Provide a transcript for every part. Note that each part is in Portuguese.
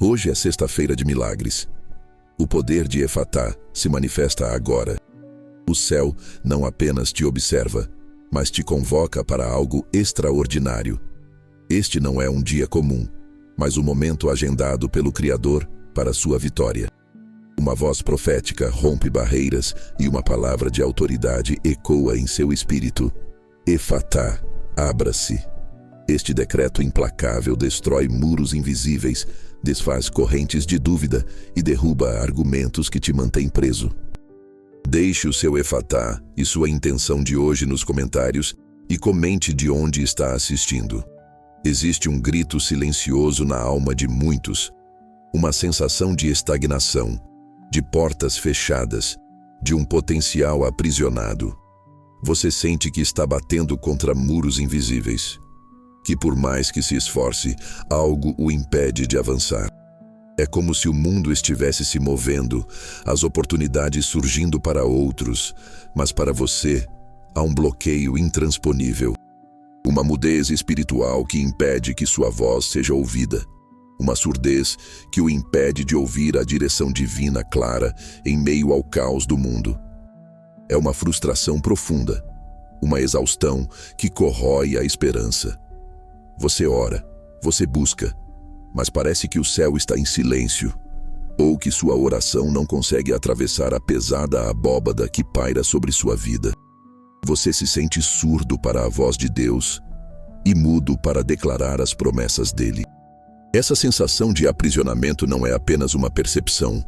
Hoje é sexta-feira de milagres. O poder de Efatá se manifesta agora. O céu não apenas te observa, mas te convoca para algo extraordinário. Este não é um dia comum, mas o momento agendado pelo Criador para sua vitória. Uma voz profética rompe barreiras e uma palavra de autoridade ecoa em seu espírito. Efatá, abra-se. Este decreto implacável destrói muros invisíveis, desfaz correntes de dúvida e derruba argumentos que te mantêm preso. Deixe o seu Efatá e sua intenção de hoje nos comentários e comente de onde está assistindo. Existe um grito silencioso na alma de muitos, uma sensação de estagnação, de portas fechadas, de um potencial aprisionado. Você sente que está batendo contra muros invisíveis, que por mais que se esforce, algo o impede de avançar. É como se o mundo estivesse se movendo, as oportunidades surgindo para outros, mas para você há um bloqueio intransponível. Uma mudez espiritual que impede que sua voz seja ouvida. Uma surdez que o impede de ouvir a direção divina clara em meio ao caos do mundo. É uma frustração profunda, uma exaustão que corrói a esperança. Você ora, você busca, mas parece que o céu está em silêncio, ou que sua oração não consegue atravessar a pesada abóbada que paira sobre sua vida. Você se sente surdo para a voz de Deus e mudo para declarar as promessas dele. Essa sensação de aprisionamento não é apenas uma percepção.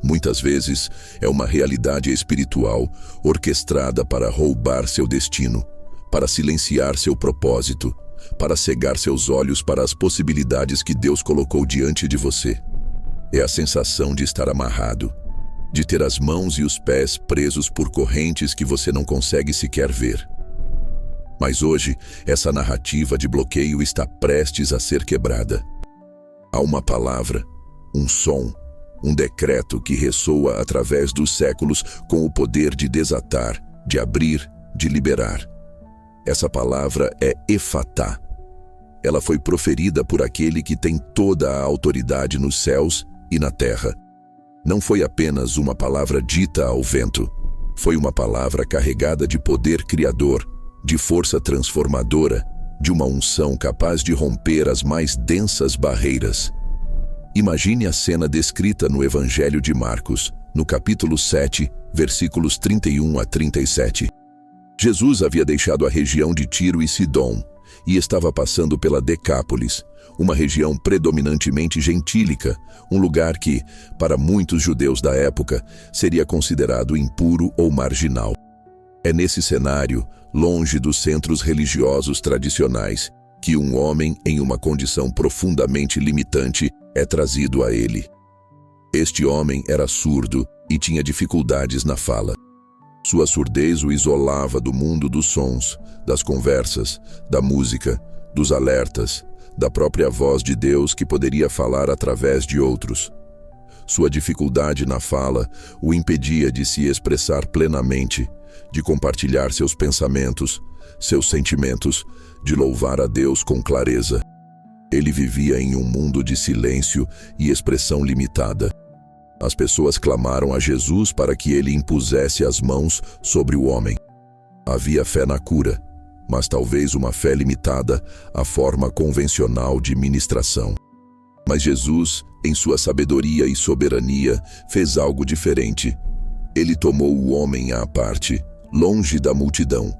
Muitas vezes é uma realidade espiritual orquestrada para roubar seu destino, para silenciar seu propósito, para cegar seus olhos para as possibilidades que Deus colocou diante de você. É a sensação de estar amarrado, de ter as mãos e os pés presos por correntes que você não consegue sequer ver. Mas hoje, essa narrativa de bloqueio está prestes a ser quebrada. Há uma palavra, um som, um decreto que ressoa através dos séculos com o poder de desatar, de abrir, de liberar. Essa palavra é Efatá. Ela foi proferida por aquele que tem toda a autoridade nos céus e na terra. Não foi apenas uma palavra dita ao vento. Foi uma palavra carregada de poder criador, de força transformadora, de uma unção capaz de romper as mais densas barreiras. Imagine a cena descrita no Evangelho de Marcos, no capítulo 7, versículos 31 a 37. Jesus havia deixado a região de Tiro e Sidom e estava passando pela Decápolis, uma região predominantemente gentílica, um lugar que, para muitos judeus da época, seria considerado impuro ou marginal. É nesse cenário, longe dos centros religiosos tradicionais, que um homem em uma condição profundamente limitante é trazido a ele. Este homem era surdo e tinha dificuldades na fala. Sua surdez o isolava do mundo dos sons, das conversas, da música, dos alertas, da própria voz de Deus que poderia falar através de outros. Sua dificuldade na fala o impedia de se expressar plenamente, de compartilhar seus pensamentos, seus sentimentos, de louvar a Deus com clareza. Ele vivia em um mundo de silêncio e expressão limitada. As pessoas clamaram a Jesus para que ele impusesse as mãos sobre o homem. Havia fé na cura, mas talvez uma fé limitada à forma convencional de ministração. Mas Jesus, em sua sabedoria e soberania, fez algo diferente. Ele tomou o homem à parte, longe da multidão.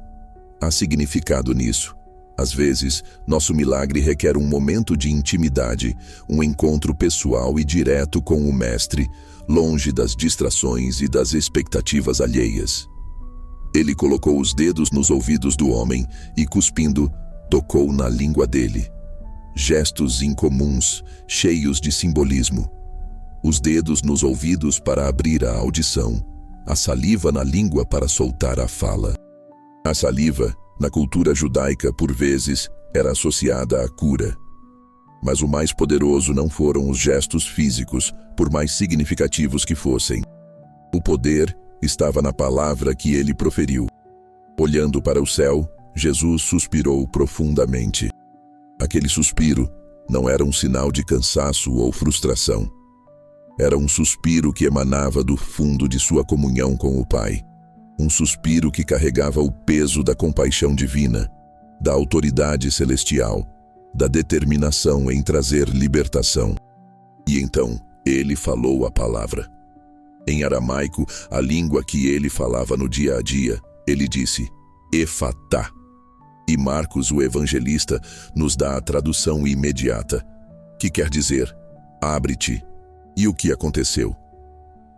Há significado nisso. Às vezes, nosso milagre requer um momento de intimidade, um encontro pessoal e direto com o Mestre, longe das distrações e das expectativas alheias. Ele colocou os dedos nos ouvidos do homem e, cuspindo, tocou na língua dele. Gestos incomuns, cheios de simbolismo. Os dedos nos ouvidos para abrir a audição, a saliva na língua para soltar a fala. A saliva, na cultura judaica, por vezes, era associada à cura. Mas o mais poderoso não foram os gestos físicos, por mais significativos que fossem. O poder estava na palavra que ele proferiu. Olhando para o céu, Jesus suspirou profundamente. Aquele suspiro, Não era um sinal de cansaço ou frustração. Era um suspiro que emanava do fundo de sua comunhão com o Pai. Um suspiro que carregava o peso da compaixão divina, da autoridade celestial, da determinação em trazer libertação. E então, ele falou a palavra. Em aramaico, a língua que ele falava no dia a dia, ele disse, Efatá. E Marcos, o evangelista, nos dá a tradução imediata, que quer dizer, abre-te. E o que aconteceu?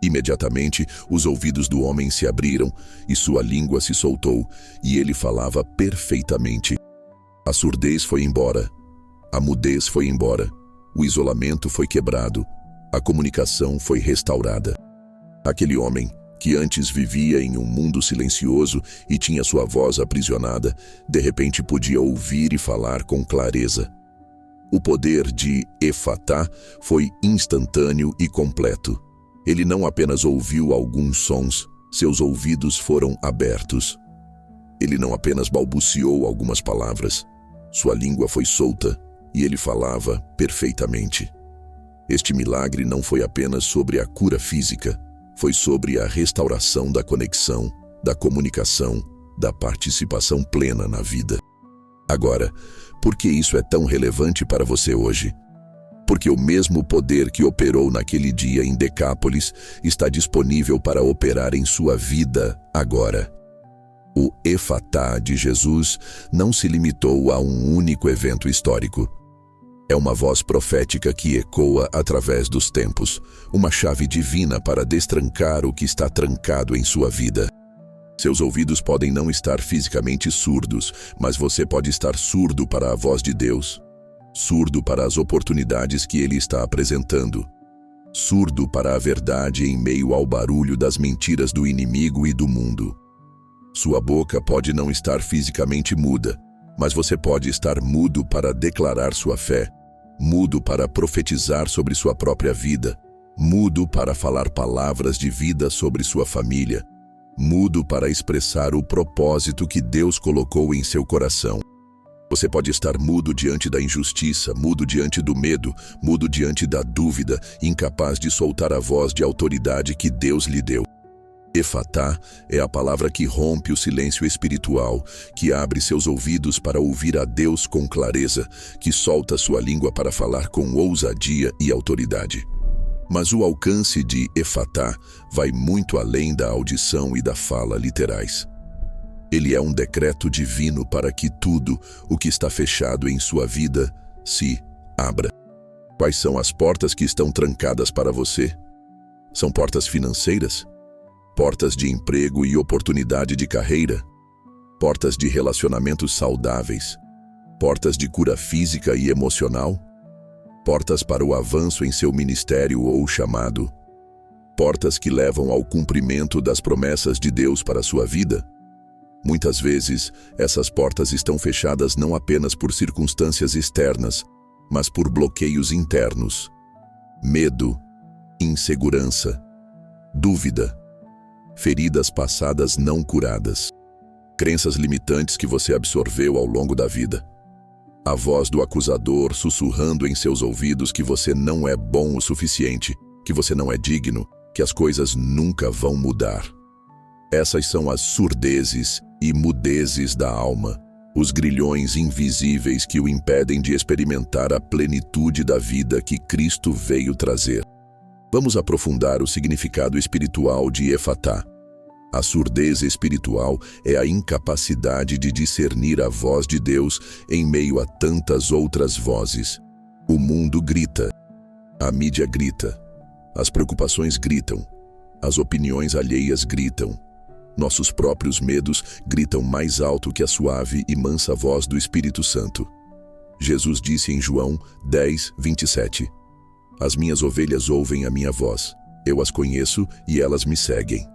Imediatamente, os ouvidos do homem se abriram e sua língua se soltou, e ele falava perfeitamente. A surdez foi embora, a mudez foi embora, o isolamento foi quebrado, a comunicação foi restaurada. Aquele homem, que antes vivia em um mundo silencioso e tinha sua voz aprisionada, de repente podia ouvir e falar com clareza. O poder de Efatá foi instantâneo e completo. Ele não apenas ouviu alguns sons, seus ouvidos foram abertos. Ele não apenas balbuciou algumas palavras, sua língua foi solta e ele falava perfeitamente. Este milagre não foi apenas sobre a cura física, foi sobre a restauração da conexão, da comunicação, da participação plena na vida. Agora, por que isso é tão relevante para você hoje? Porque o mesmo poder que operou naquele dia em Decápolis está disponível para operar em sua vida agora. O Efatá de Jesus não se limitou a um único evento histórico. É uma voz profética que ecoa através dos tempos, uma chave divina para destrancar o que está trancado em sua vida. Seus ouvidos podem não estar fisicamente surdos, mas você pode estar surdo para a voz de Deus, surdo para as oportunidades que Ele está apresentando, surdo para a verdade em meio ao barulho das mentiras do inimigo e do mundo. Sua boca pode não estar fisicamente muda, mas você pode estar mudo para declarar sua fé, mudo para profetizar sobre sua própria vida, mudo para falar palavras de vida sobre sua família, mudo para expressar o propósito que Deus colocou em seu coração. Você pode estar mudo diante da injustiça, mudo diante do medo, mudo diante da dúvida, incapaz de soltar a voz de autoridade que Deus lhe deu. Efatá é a palavra que rompe o silêncio espiritual, que abre seus ouvidos para ouvir a Deus com clareza, que solta sua língua para falar com ousadia e autoridade. Mas o alcance de Efatá vai muito além da audição e da fala literais. Ele é um decreto divino para que tudo o que está fechado em sua vida se abra. Quais são as portas que estão trancadas para você? São portas financeiras? Portas de emprego e oportunidade de carreira? Portas de relacionamentos saudáveis? Portas de cura física e emocional? Portas para o avanço em seu ministério ou chamado? Portas que levam ao cumprimento das promessas de Deus para a sua vida? Muitas vezes, essas portas estão fechadas não apenas por circunstâncias externas, mas por bloqueios internos. Medo, insegurança, dúvida, feridas passadas não curadas, crenças limitantes que você absorveu ao longo da vida. A voz do acusador sussurrando em seus ouvidos que você não é bom o suficiente, que você não é digno, que as coisas nunca vão mudar. Essas são as surdezes e mudezes da alma, os grilhões invisíveis que o impedem de experimentar a plenitude da vida que Cristo veio trazer. Vamos aprofundar o significado espiritual de Efatá. A surdez espiritual é a incapacidade de discernir a voz de Deus em meio a tantas outras vozes. O mundo grita, a mídia grita, as preocupações gritam, as opiniões alheias gritam. Nossos próprios medos gritam mais alto que a suave e mansa voz do Espírito Santo. Jesus disse em João 10:27, As minhas ovelhas ouvem a minha voz, eu as conheço e elas me seguem.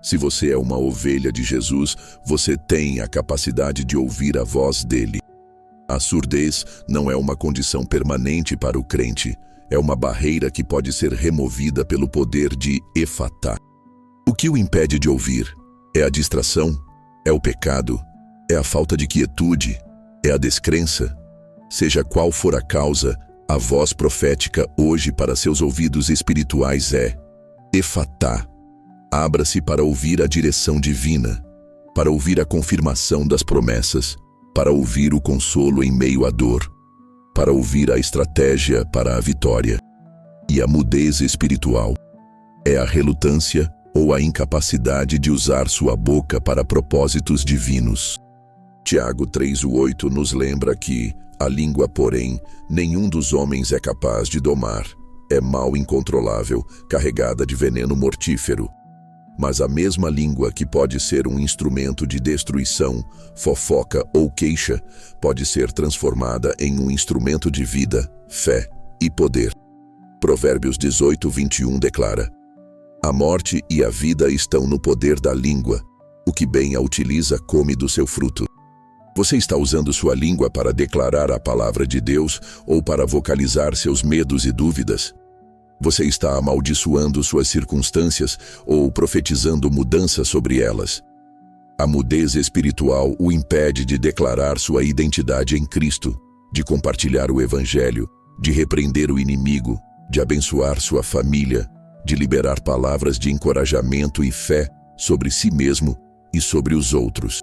Se você é uma ovelha de Jesus, você tem a capacidade de ouvir a voz dele. A surdez não é uma condição permanente para o crente, é uma barreira que pode ser removida pelo poder de Efatá. O que o impede de ouvir? É a distração? É o pecado? É a falta de quietude? É a descrença? Seja qual for a causa, A voz profética hoje para seus ouvidos espirituais é: Efatá. Abra-se para ouvir a direção divina, para ouvir a confirmação das promessas, para ouvir o consolo em meio à dor, para ouvir a estratégia para a vitória. E a mudez espiritual é a relutância ou a incapacidade de usar sua boca para propósitos divinos. Tiago 3:8 nos lembra que a língua, porém, nenhum dos homens é capaz de domar. É mal incontrolável, carregada de veneno mortífero. Mas a mesma língua que pode ser um instrumento de destruição, fofoca ou queixa, pode ser transformada em um instrumento de vida, fé e poder. Provérbios 18:21 declara: a morte e a vida estão no poder da língua. O que bem a utiliza come do seu fruto. Você está usando sua língua para declarar a palavra de Deus ou para vocalizar seus medos e dúvidas? Você está amaldiçoando suas circunstâncias ou profetizando mudança sobre elas? A mudez espiritual o impede de declarar sua identidade em Cristo, de compartilhar o Evangelho, de repreender o inimigo, de abençoar sua família, de liberar palavras de encorajamento e fé sobre si mesmo e sobre os outros.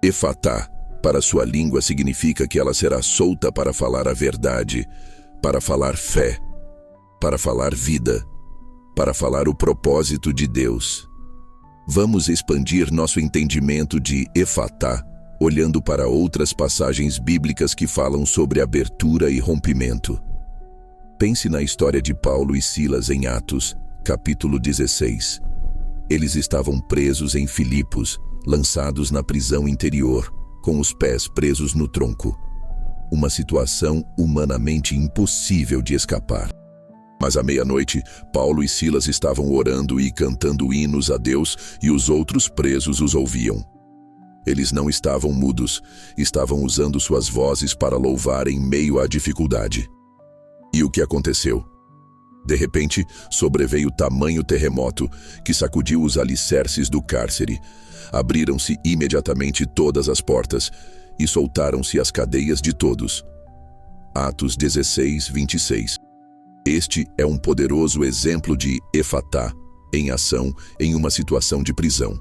Efatá, para sua língua, significa que ela será solta para falar a verdade, para falar fé, para falar vida, para falar o propósito de Deus. Vamos expandir nosso entendimento de Efatá, olhando para outras passagens bíblicas que falam sobre abertura e rompimento. Pense na história de Paulo e Silas em Atos, capítulo 16. Eles estavam presos em Filipos, lançados na prisão interior, com os pés presos no tronco. Uma situação humanamente impossível de escapar. Mas à meia-noite, Paulo e Silas estavam orando e cantando hinos a Deus e os outros presos os ouviam. Eles não estavam mudos, estavam usando suas vozes para louvar em meio à dificuldade. E o que aconteceu? De repente, sobreveio tamanho terremoto que sacudiu os alicerces do cárcere. Abriram-se imediatamente todas as portas e soltaram-se as cadeias de todos. Atos 16:26. Este é um poderoso exemplo de Efatá em ação em uma situação de prisão.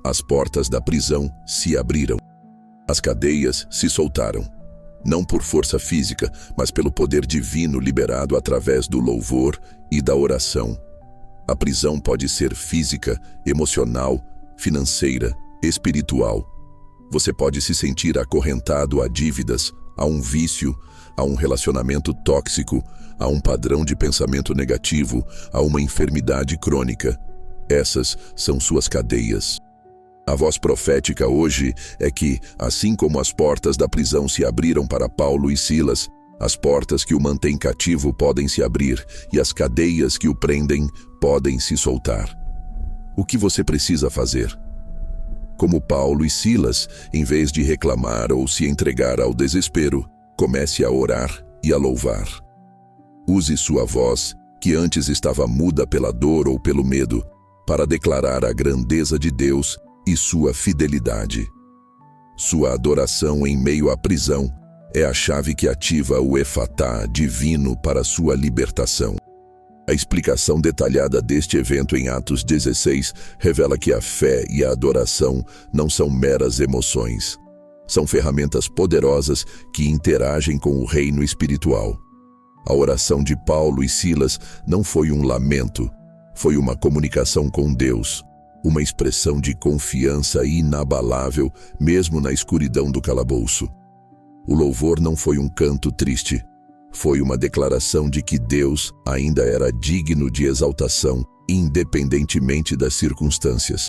As portas da prisão se abriram. As cadeias se soltaram. Não por força física, mas pelo poder divino liberado através do louvor e da oração. A prisão pode ser física, emocional, financeira, espiritual. Você pode se sentir acorrentado a dívidas, a um vício, a um relacionamento tóxico, a um padrão de pensamento negativo, a uma enfermidade crônica. Essas são suas cadeias. A voz profética hoje é que, assim como as portas da prisão se abriram para Paulo e Silas, as portas que o mantêm cativo podem se abrir e as cadeias que o prendem podem se soltar. O que você precisa fazer? Como Paulo e Silas, em vez de reclamar ou se entregar ao desespero, comece a orar e a louvar. Use sua voz, que antes estava muda pela dor ou pelo medo, para declarar a grandeza de Deus e sua fidelidade. Sua adoração em meio à prisão é a chave que ativa o Efatá divino para sua libertação. A explicação detalhada deste evento em Atos 16 revela que a fé e a adoração não são meras emoções. São ferramentas poderosas que interagem com o reino espiritual. A oração de Paulo e Silas não foi um lamento, foi uma comunicação com Deus. Uma expressão de confiança inabalável, mesmo na escuridão do calabouço. O louvor não foi um canto triste, foi uma declaração de que Deus ainda era digno de exaltação, independentemente das circunstâncias.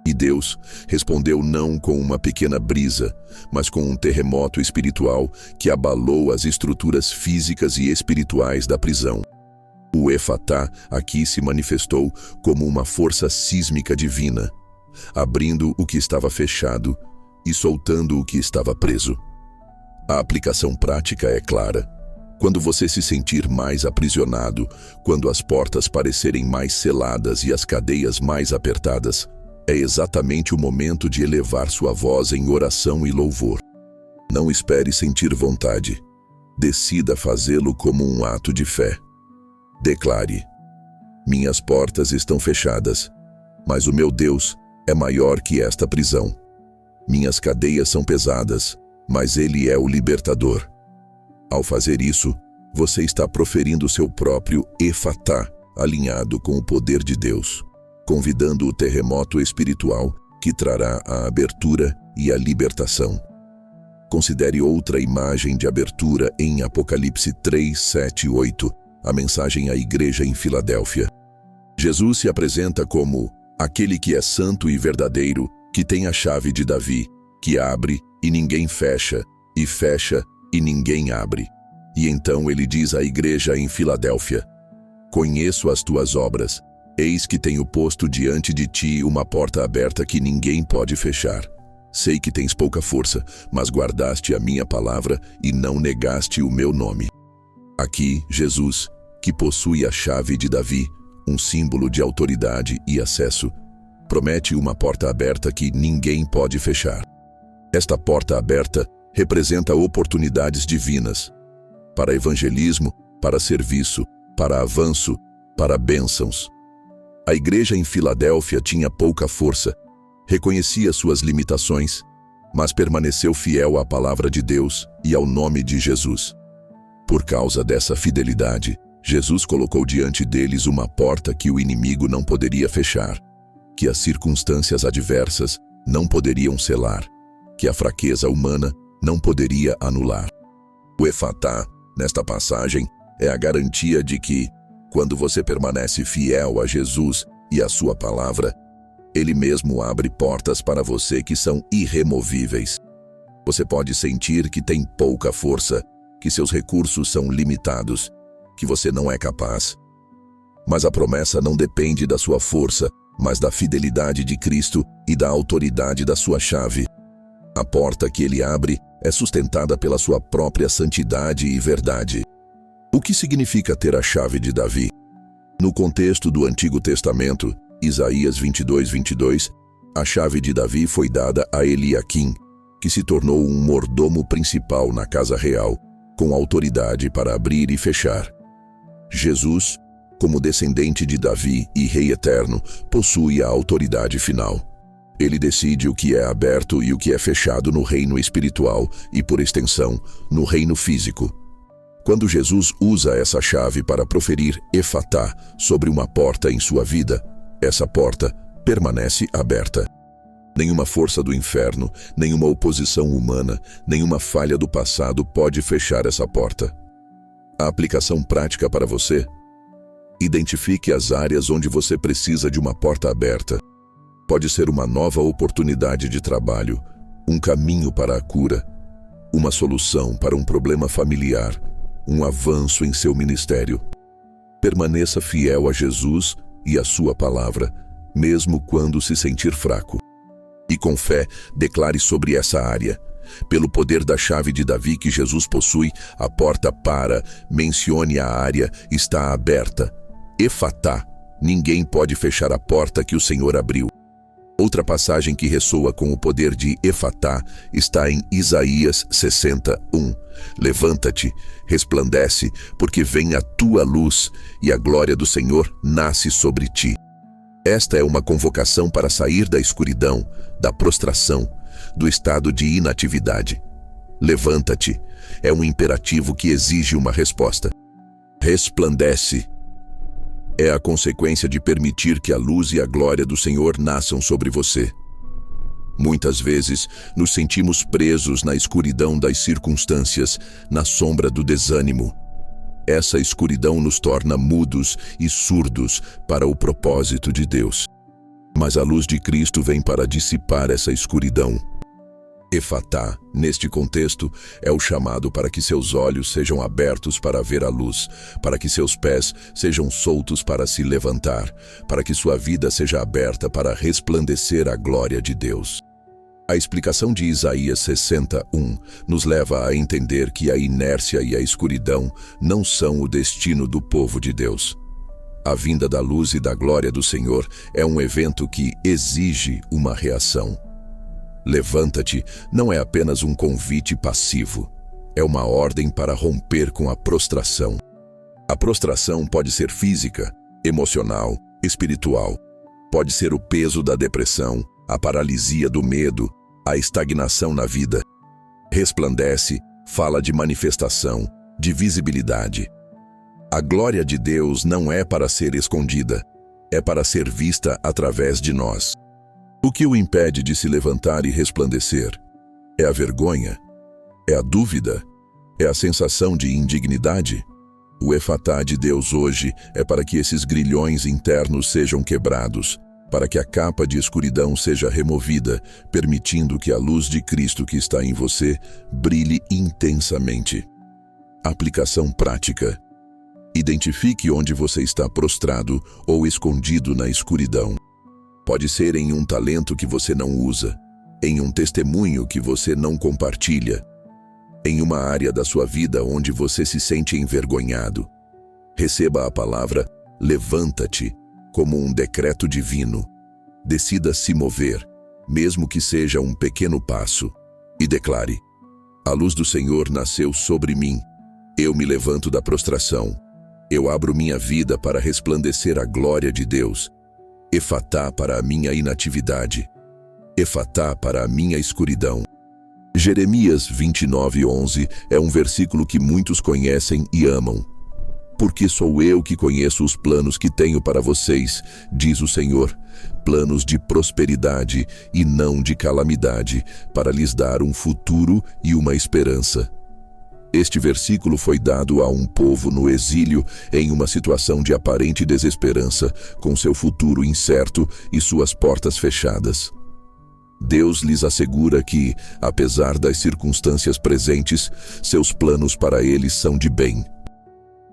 E Deus respondeu não com uma pequena brisa, mas com um terremoto espiritual que abalou as estruturas físicas e espirituais da prisão. O Efatá aqui se manifestou como uma força sísmica divina, abrindo o que estava fechado e soltando o que estava preso. A aplicação prática é clara. Quando você se sentir mais aprisionado, quando as portas parecerem mais seladas e as cadeias mais apertadas, é exatamente o momento de elevar sua voz em oração e louvor. Não espere sentir vontade. decida fazê-lo como um ato de fé. Declare: minhas portas estão fechadas, mas o meu Deus é maior que esta prisão. Minhas cadeias são pesadas, mas Ele é o libertador. Ao fazer isso, você está proferindo seu próprio Efatá, alinhado com o poder de Deus, convidando o terremoto espiritual que trará a abertura e a libertação. Considere outra imagem de abertura em Apocalipse 3, 7 e 8, a mensagem à igreja em Filadélfia. Jesus se apresenta como aquele que é santo e verdadeiro, que tem a chave de Davi, que abre e ninguém fecha, e fecha e ninguém abre. E então ele diz à igreja em Filadélfia: conheço as tuas obras, eis que tenho posto diante de ti uma porta aberta que ninguém pode fechar. Sei que tens pouca força, mas guardaste a minha palavra e não negaste o meu nome. Aqui, Jesus, que possui a chave de Davi, um símbolo de autoridade e acesso, promete uma porta aberta que ninguém pode fechar. Esta porta aberta representa oportunidades divinas para evangelismo, para serviço, para avanço, para bênçãos. A igreja em Filadélfia tinha pouca força, reconhecia suas limitações, mas permaneceu fiel à palavra de Deus e ao nome de Jesus. Por causa dessa fidelidade, Jesus colocou diante deles uma porta que o inimigo não poderia fechar, que as circunstâncias adversas não poderiam selar, que a fraqueza humana não poderia anular. O Efatá, nesta passagem, é a garantia de que, quando você permanece fiel a Jesus e à sua palavra, Ele mesmo abre portas para você que são irremovíveis. Você pode sentir que tem pouca força, que seus recursos são limitados, que você não é capaz. Mas a promessa não depende da sua força, mas da fidelidade de Cristo e da autoridade da sua chave. A porta que Ele abre é sustentada pela sua própria santidade e verdade. O que significa ter a chave de Davi? No contexto do Antigo Testamento, Isaías 22, 22, a chave de Davi foi dada a Eliaquim, que se tornou um mordomo principal na casa real, com autoridade para abrir e fechar. Jesus, como descendente de Davi e Rei Eterno, possui a autoridade final. Ele decide o que é aberto e o que é fechado no reino espiritual e, por extensão, no reino físico. Quando Jesus usa essa chave para proferir Efatá sobre uma porta em sua vida, essa porta permanece aberta. Nenhuma força do inferno, nenhuma oposição humana, nenhuma falha do passado pode fechar essa porta. A aplicação prática para você: identifique as áreas onde você precisa de uma porta aberta. Pode ser uma nova oportunidade de trabalho, um caminho para a cura, uma solução para um problema familiar, um avanço em seu ministério. Permaneça fiel a Jesus e à sua palavra, mesmo quando se sentir fraco. E com fé, declare sobre essa área: pelo poder da chave de Davi que Jesus possui, a porta mencione a área, está aberta. Efatá, ninguém pode fechar a porta que o Senhor abriu. Outra passagem que ressoa com o poder de Efatá está em Isaías 60:1. Levanta-te, resplandece, porque vem a tua luz, e a glória do Senhor nasce sobre ti. Esta é uma convocação para sair da escuridão, da prostração, do estado de inatividade. Levanta-te é um imperativo que exige uma resposta. Resplandece é a consequência de permitir que a luz e a glória do Senhor nasçam sobre você. Muitas vezes, nos sentimos presos na escuridão das circunstâncias, na sombra do desânimo. Essa escuridão nos torna mudos e surdos para o propósito de Deus. Mas a luz de Cristo vem para dissipar essa escuridão. Efatá, neste contexto, é o chamado para que seus olhos sejam abertos para ver a luz, para que seus pés sejam soltos para se levantar, para que sua vida seja aberta para resplandecer a glória de Deus. A explicação de Isaías 60:1 nos leva a entender que a inércia e a escuridão não são o destino do povo de Deus. A vinda da luz e da glória do Senhor é um evento que exige uma reação. Levanta-te não é apenas um convite passivo, É uma ordem para romper com a prostração. A prostração pode ser física, emocional, espiritual. Pode ser o peso da depressão, a paralisia do medo, a estagnação na vida. Resplandece fala de manifestação, de visibilidade. A glória de Deus não é para ser escondida, é para ser vista através de nós. O que o impede de se levantar e resplandecer? É a vergonha? É a dúvida? É a sensação de indignidade? O efatá de Deus hoje é para que esses grilhões internos sejam quebrados, para que a capa de escuridão seja removida, permitindo que a luz de Cristo que está em você brilhe intensamente. Aplicação prática. Identifique onde você está prostrado ou escondido na escuridão. Pode ser em um talento que você não usa, em um testemunho que você não compartilha, em uma área da sua vida onde você se sente envergonhado. Receba a palavra levanta-te como um decreto divino. Decida se mover, mesmo que seja um pequeno passo, e declare: a luz do Senhor nasceu sobre mim. Eu me levanto da prostração. Eu abro minha vida para resplandecer a glória de Deus. Efatá para a minha inatividade. Efatá para a minha escuridão. Jeremias 29:11 é um versículo que muitos conhecem e amam. Porque sou eu que conheço os planos que tenho para vocês, diz o Senhor, planos de prosperidade e não de calamidade, para lhes dar um futuro e uma esperança. Este versículo foi dado a um povo no exílio em uma situação de aparente desesperança, com seu futuro incerto e suas portas fechadas. Deus lhes assegura que, apesar das circunstâncias presentes, seus planos para eles são de bem.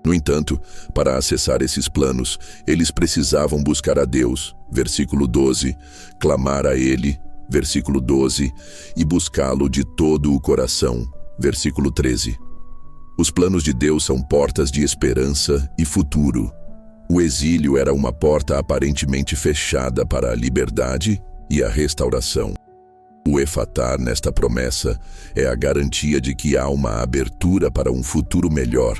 No entanto, para acessar esses planos, eles precisavam buscar a Deus, versículo 12, clamar a Ele, versículo 12, e buscá-lo de todo o coração, versículo 13. Os planos de Deus são portas de esperança e futuro. O exílio era uma porta aparentemente fechada para a liberdade e a restauração. O efatá nesta promessa é a garantia de que há uma abertura para um futuro melhor,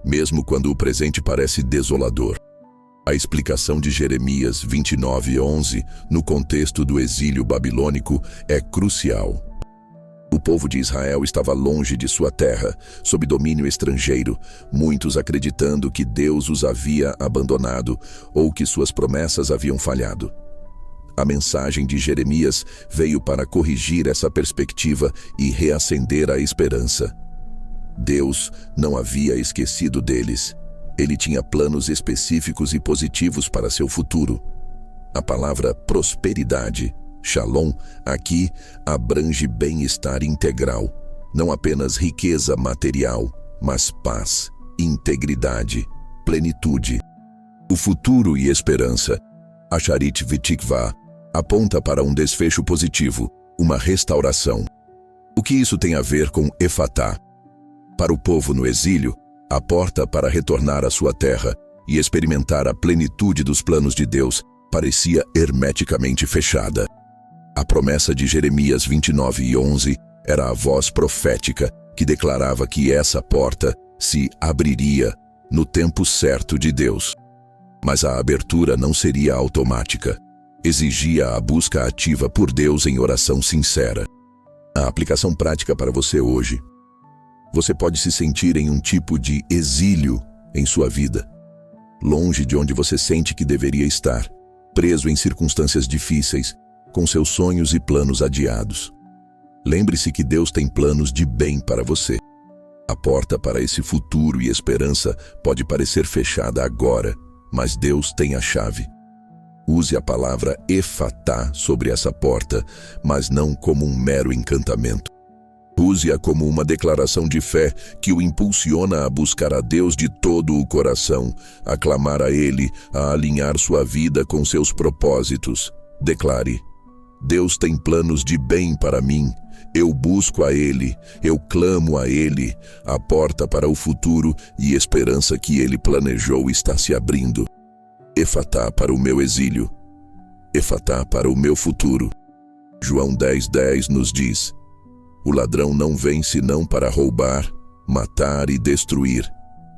mesmo quando o presente parece desolador. A explicação de Jeremias 29:11 no contexto do exílio babilônico é crucial. O povo de Israel estava longe de sua terra, sob domínio estrangeiro, muitos acreditando que Deus os havia abandonado ou que suas promessas haviam falhado. A mensagem de Jeremias veio para corrigir essa perspectiva e reacender a esperança. Deus não havia esquecido deles. Ele tinha planos específicos e positivos para seu futuro. A palavra prosperidade, Shalom, aqui abrange bem-estar integral, não apenas riqueza material, mas paz, integridade, plenitude. O futuro e esperança, Asharit V'Tikvah, aponta para um desfecho positivo, uma restauração. O que isso tem a ver com efatá? Para o povo no exílio, a porta para retornar à sua terra e experimentar a plenitude dos planos de Deus parecia hermeticamente fechada. A promessa de Jeremias 29:11 era a voz profética que declarava que essa porta se abriria no tempo certo de Deus. Mas a abertura não seria automática. Exigia a busca ativa por Deus em oração sincera. A aplicação prática para você hoje. Você pode se sentir em um tipo de exílio em sua vida, longe de onde você sente que deveria estar, preso em circunstâncias difíceis, com seus sonhos e planos adiados. Lembre-se que Deus tem planos de bem para você. A porta para esse futuro e esperança pode parecer fechada agora, mas Deus tem a chave. Use a palavra efatá sobre essa porta, mas não como um mero encantamento. Use-a como uma declaração de fé que o impulsiona a buscar a Deus de todo o coração, a clamar a Ele, a alinhar sua vida com seus propósitos. Declare: Deus tem planos de bem para mim. Eu busco a Ele, eu clamo a Ele. A porta para o futuro e esperança que Ele planejou está se abrindo. Efatá para o meu exílio. Efatá para o meu futuro. João 10:10 nos diz: o ladrão não vem senão para roubar, matar e destruir.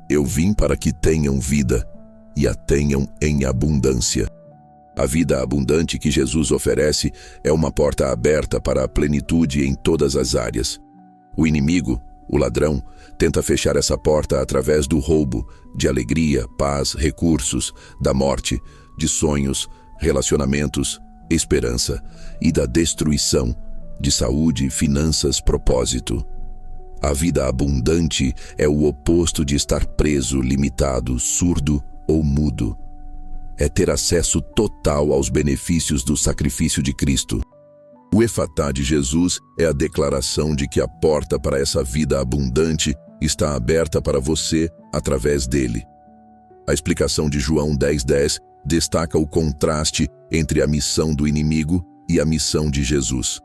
Eu vim para que tenham vida e a tenham em abundância. A vida abundante que Jesus oferece é uma porta aberta para a plenitude em todas as áreas. O inimigo, o ladrão, tenta fechar essa porta através do roubo, de alegria, paz, recursos, da morte, de sonhos, relacionamentos, esperança e da destruição, de saúde, finanças, propósito. A vida abundante é o oposto de estar preso, limitado, surdo ou mudo. É ter acesso total aos benefícios do sacrifício de Cristo. O Efatá de Jesus é a declaração de que a porta para essa vida abundante está aberta para você através dele. A explicação de João 10:10 destaca o contraste entre a missão do inimigo e a missão de Jesus.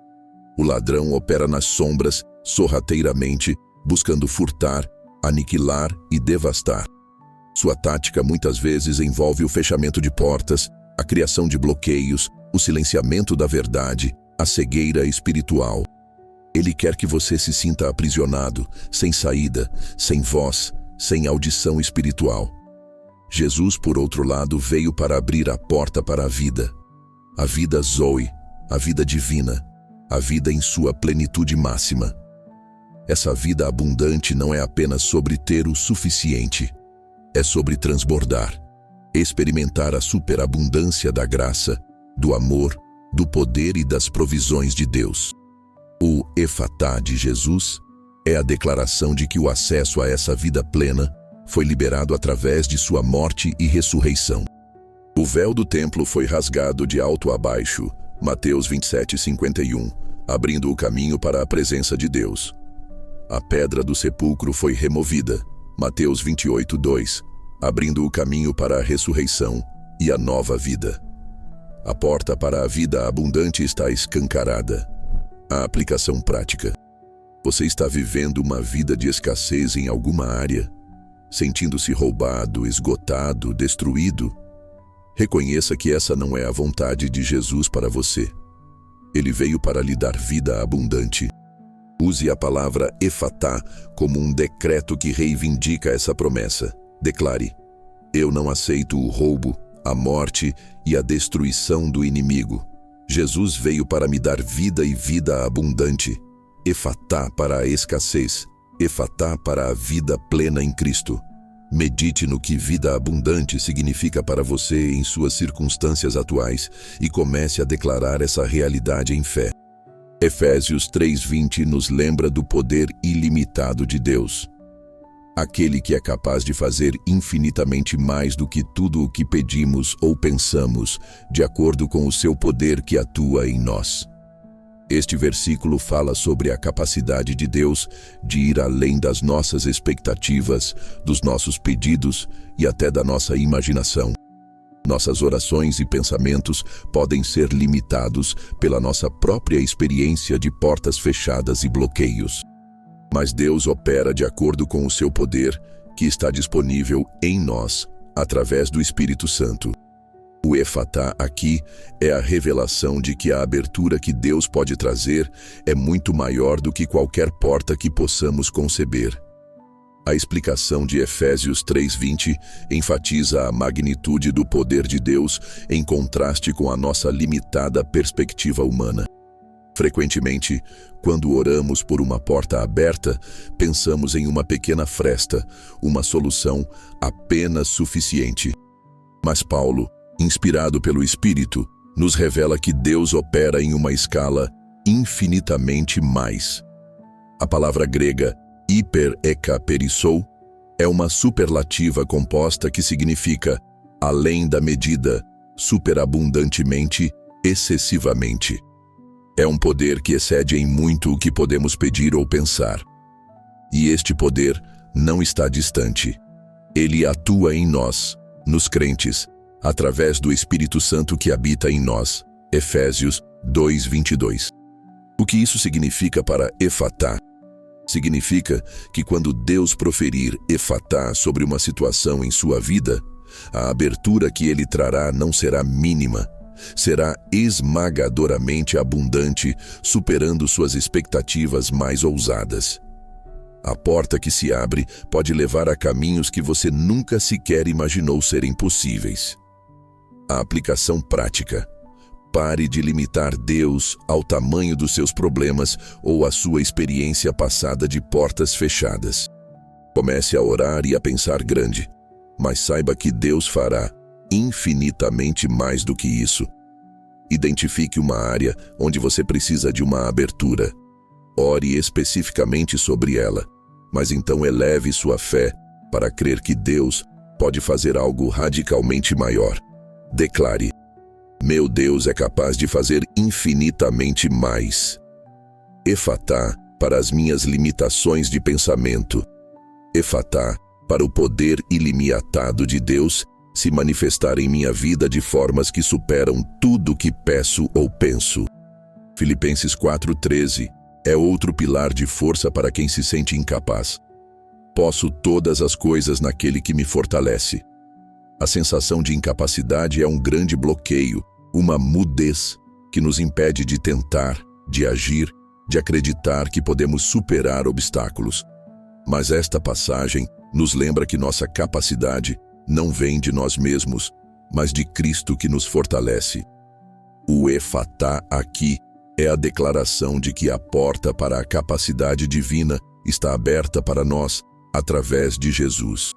O ladrão opera nas sombras, sorrateiramente, buscando furtar, aniquilar e devastar. Sua tática muitas vezes envolve o fechamento de portas, a criação de bloqueios, o silenciamento da verdade, a cegueira espiritual. Ele quer que você se sinta aprisionado, sem saída, sem voz, sem audição espiritual. Jesus, por outro lado, veio para abrir a porta para a vida Zoe, a vida divina, a vida em sua plenitude máxima. Essa vida abundante não é apenas sobre ter o suficiente, é sobre transbordar, experimentar a superabundância da graça, do amor, do poder e das provisões de Deus. O Efatá de Jesus é a declaração de que o acesso a essa vida plena foi liberado através de sua morte e ressurreição. O véu do templo foi rasgado de alto a baixo, Mateus 27:51, abrindo o caminho para a presença de Deus. A pedra do sepulcro foi removida, Mateus 28:2, abrindo o caminho para a ressurreição e a nova vida. A porta para a vida abundante está escancarada. A aplicação prática. Você está vivendo uma vida de escassez em alguma área, sentindo-se roubado, esgotado, destruído? Reconheça que essa não é a vontade de Jesus para você. Ele veio para lhe dar vida abundante. Use a palavra Efatá como um decreto que reivindica essa promessa. Declare: eu não aceito o roubo, a morte e a destruição do inimigo. Jesus veio para me dar vida e vida abundante. Efatá para a escassez, Efatá para a vida plena em Cristo. Medite no que vida abundante significa para você em suas circunstâncias atuais e comece a declarar essa realidade em fé. Efésios 3:20 nos lembra do poder ilimitado de Deus. Aquele que é capaz de fazer infinitamente mais do que tudo o que pedimos ou pensamos, de acordo com o seu poder que atua em nós. Este versículo fala sobre a capacidade de Deus de ir além das nossas expectativas, dos nossos pedidos e até da nossa imaginação. Nossas orações e pensamentos podem ser limitados pela nossa própria experiência de portas fechadas e bloqueios. Mas Deus opera de acordo com o seu poder, que está disponível em nós, através do Espírito Santo. O Efatá aqui é a revelação de que a abertura que Deus pode trazer é muito maior do que qualquer porta que possamos conceber. A explicação de Efésios 3:20 enfatiza a magnitude do poder de Deus em contraste com a nossa limitada perspectiva humana. Frequentemente, quando oramos por uma porta aberta, pensamos em uma pequena fresta, uma solução apenas suficiente. Mas Paulo, inspirado pelo Espírito, nos revela que Deus opera em uma escala infinitamente mais. A palavra grega hiper-ekaperissou é uma superlativa composta que significa além da medida, superabundantemente, excessivamente. É um poder que excede em muito o que podemos pedir ou pensar. E este poder não está distante. Ele atua em nós, nos crentes, através do Espírito Santo que habita em nós. Efésios 2:22. O que isso significa para Efatá? Significa que quando Deus proferir Efatá sobre uma situação em sua vida, a abertura que ele trará não será mínima, será esmagadoramente abundante, superando suas expectativas mais ousadas. A porta que se abre pode levar a caminhos que você nunca sequer imaginou serem possíveis. A aplicação prática. Pare de limitar Deus ao tamanho dos seus problemas ou à sua experiência passada de portas fechadas. Comece a orar e a pensar grande, mas saiba que Deus fará infinitamente mais do que isso. Identifique uma área onde você precisa de uma abertura. Ore especificamente sobre ela, mas então eleve sua fé para crer que Deus pode fazer algo radicalmente maior. Declare: meu Deus é capaz de fazer infinitamente mais. Efatá para as minhas limitações de pensamento. Efatá para o poder ilimitado de Deus se manifestar em minha vida de formas que superam tudo que peço ou penso. Filipenses 4:13 é outro pilar de força para quem se sente incapaz. Posso todas as coisas naquele que me fortalece. A sensação de incapacidade é um grande bloqueio, uma mudez que nos impede de tentar, de agir, de acreditar que podemos superar obstáculos. Mas esta passagem nos lembra que nossa capacidade não vem de nós mesmos, mas de Cristo que nos fortalece. O efatá aqui é a declaração de que a porta para a capacidade divina está aberta para nós através de Jesus.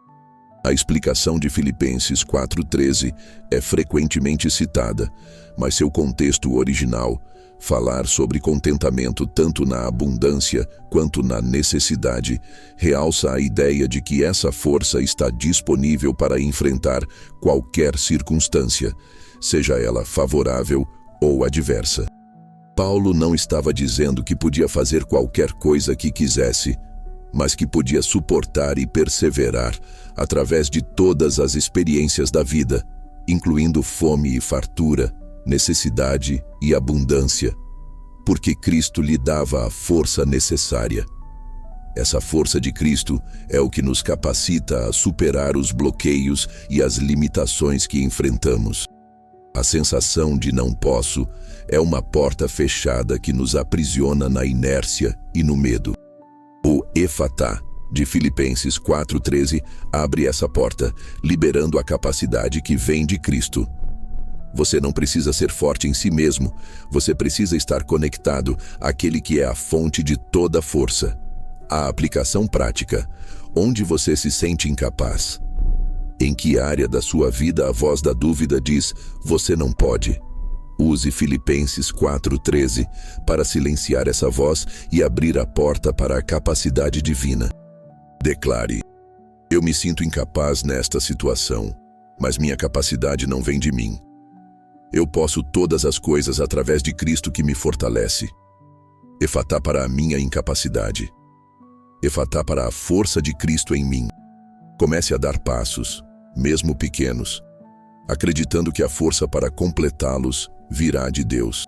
A explicação de Filipenses 4:13 é frequentemente citada, mas seu contexto original, falar sobre contentamento tanto na abundância quanto na necessidade, realça a ideia de que essa força está disponível para enfrentar qualquer circunstância, seja ela favorável ou adversa. Paulo não estava dizendo que podia fazer qualquer coisa que quisesse, mas que podia suportar e perseverar através de todas as experiências da vida, incluindo fome e fartura, necessidade e abundância, porque Cristo lhe dava a força necessária. Essa força de Cristo é o que nos capacita a superar os bloqueios e as limitações que enfrentamos. A sensação de não posso é uma porta fechada que nos aprisiona na inércia e no medo. O efatá de Filipenses 4:13 abre essa porta, liberando a capacidade que vem de Cristo. Você não precisa ser forte em si mesmo, você precisa estar conectado àquele que é a fonte de toda força. A aplicação prática. Onde você se sente incapaz? Em que área da sua vida a voz da dúvida diz: você não pode? Use Filipenses 4:13 para silenciar essa voz e abrir a porta para a capacidade divina. Declare: eu me sinto incapaz nesta situação, mas minha capacidade não vem de mim. Eu posso todas as coisas através de Cristo que me fortalece. Efatá para a minha incapacidade. Efatá para a força de Cristo em mim. Comece a dar passos, mesmo pequenos, acreditando que a força para completá-los virá de Deus.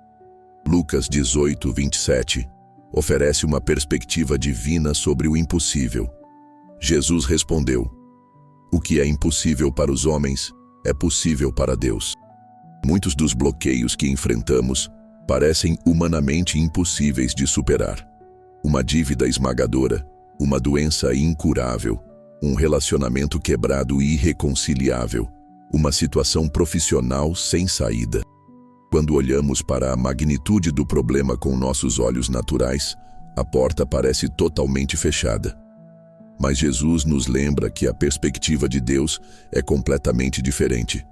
Lucas 18:27 oferece uma perspectiva divina sobre o impossível. Jesus respondeu: o que é impossível para os homens é possível para Deus. Muitos dos bloqueios que enfrentamos parecem humanamente impossíveis de superar. Uma dívida esmagadora, uma doença incurável, um relacionamento quebrado e irreconciliável, uma situação profissional sem saída. Quando olhamos para a magnitude do problema com nossos olhos naturais, a porta parece totalmente fechada. Mas Jesus nos lembra que a perspectiva de Deus é completamente diferente.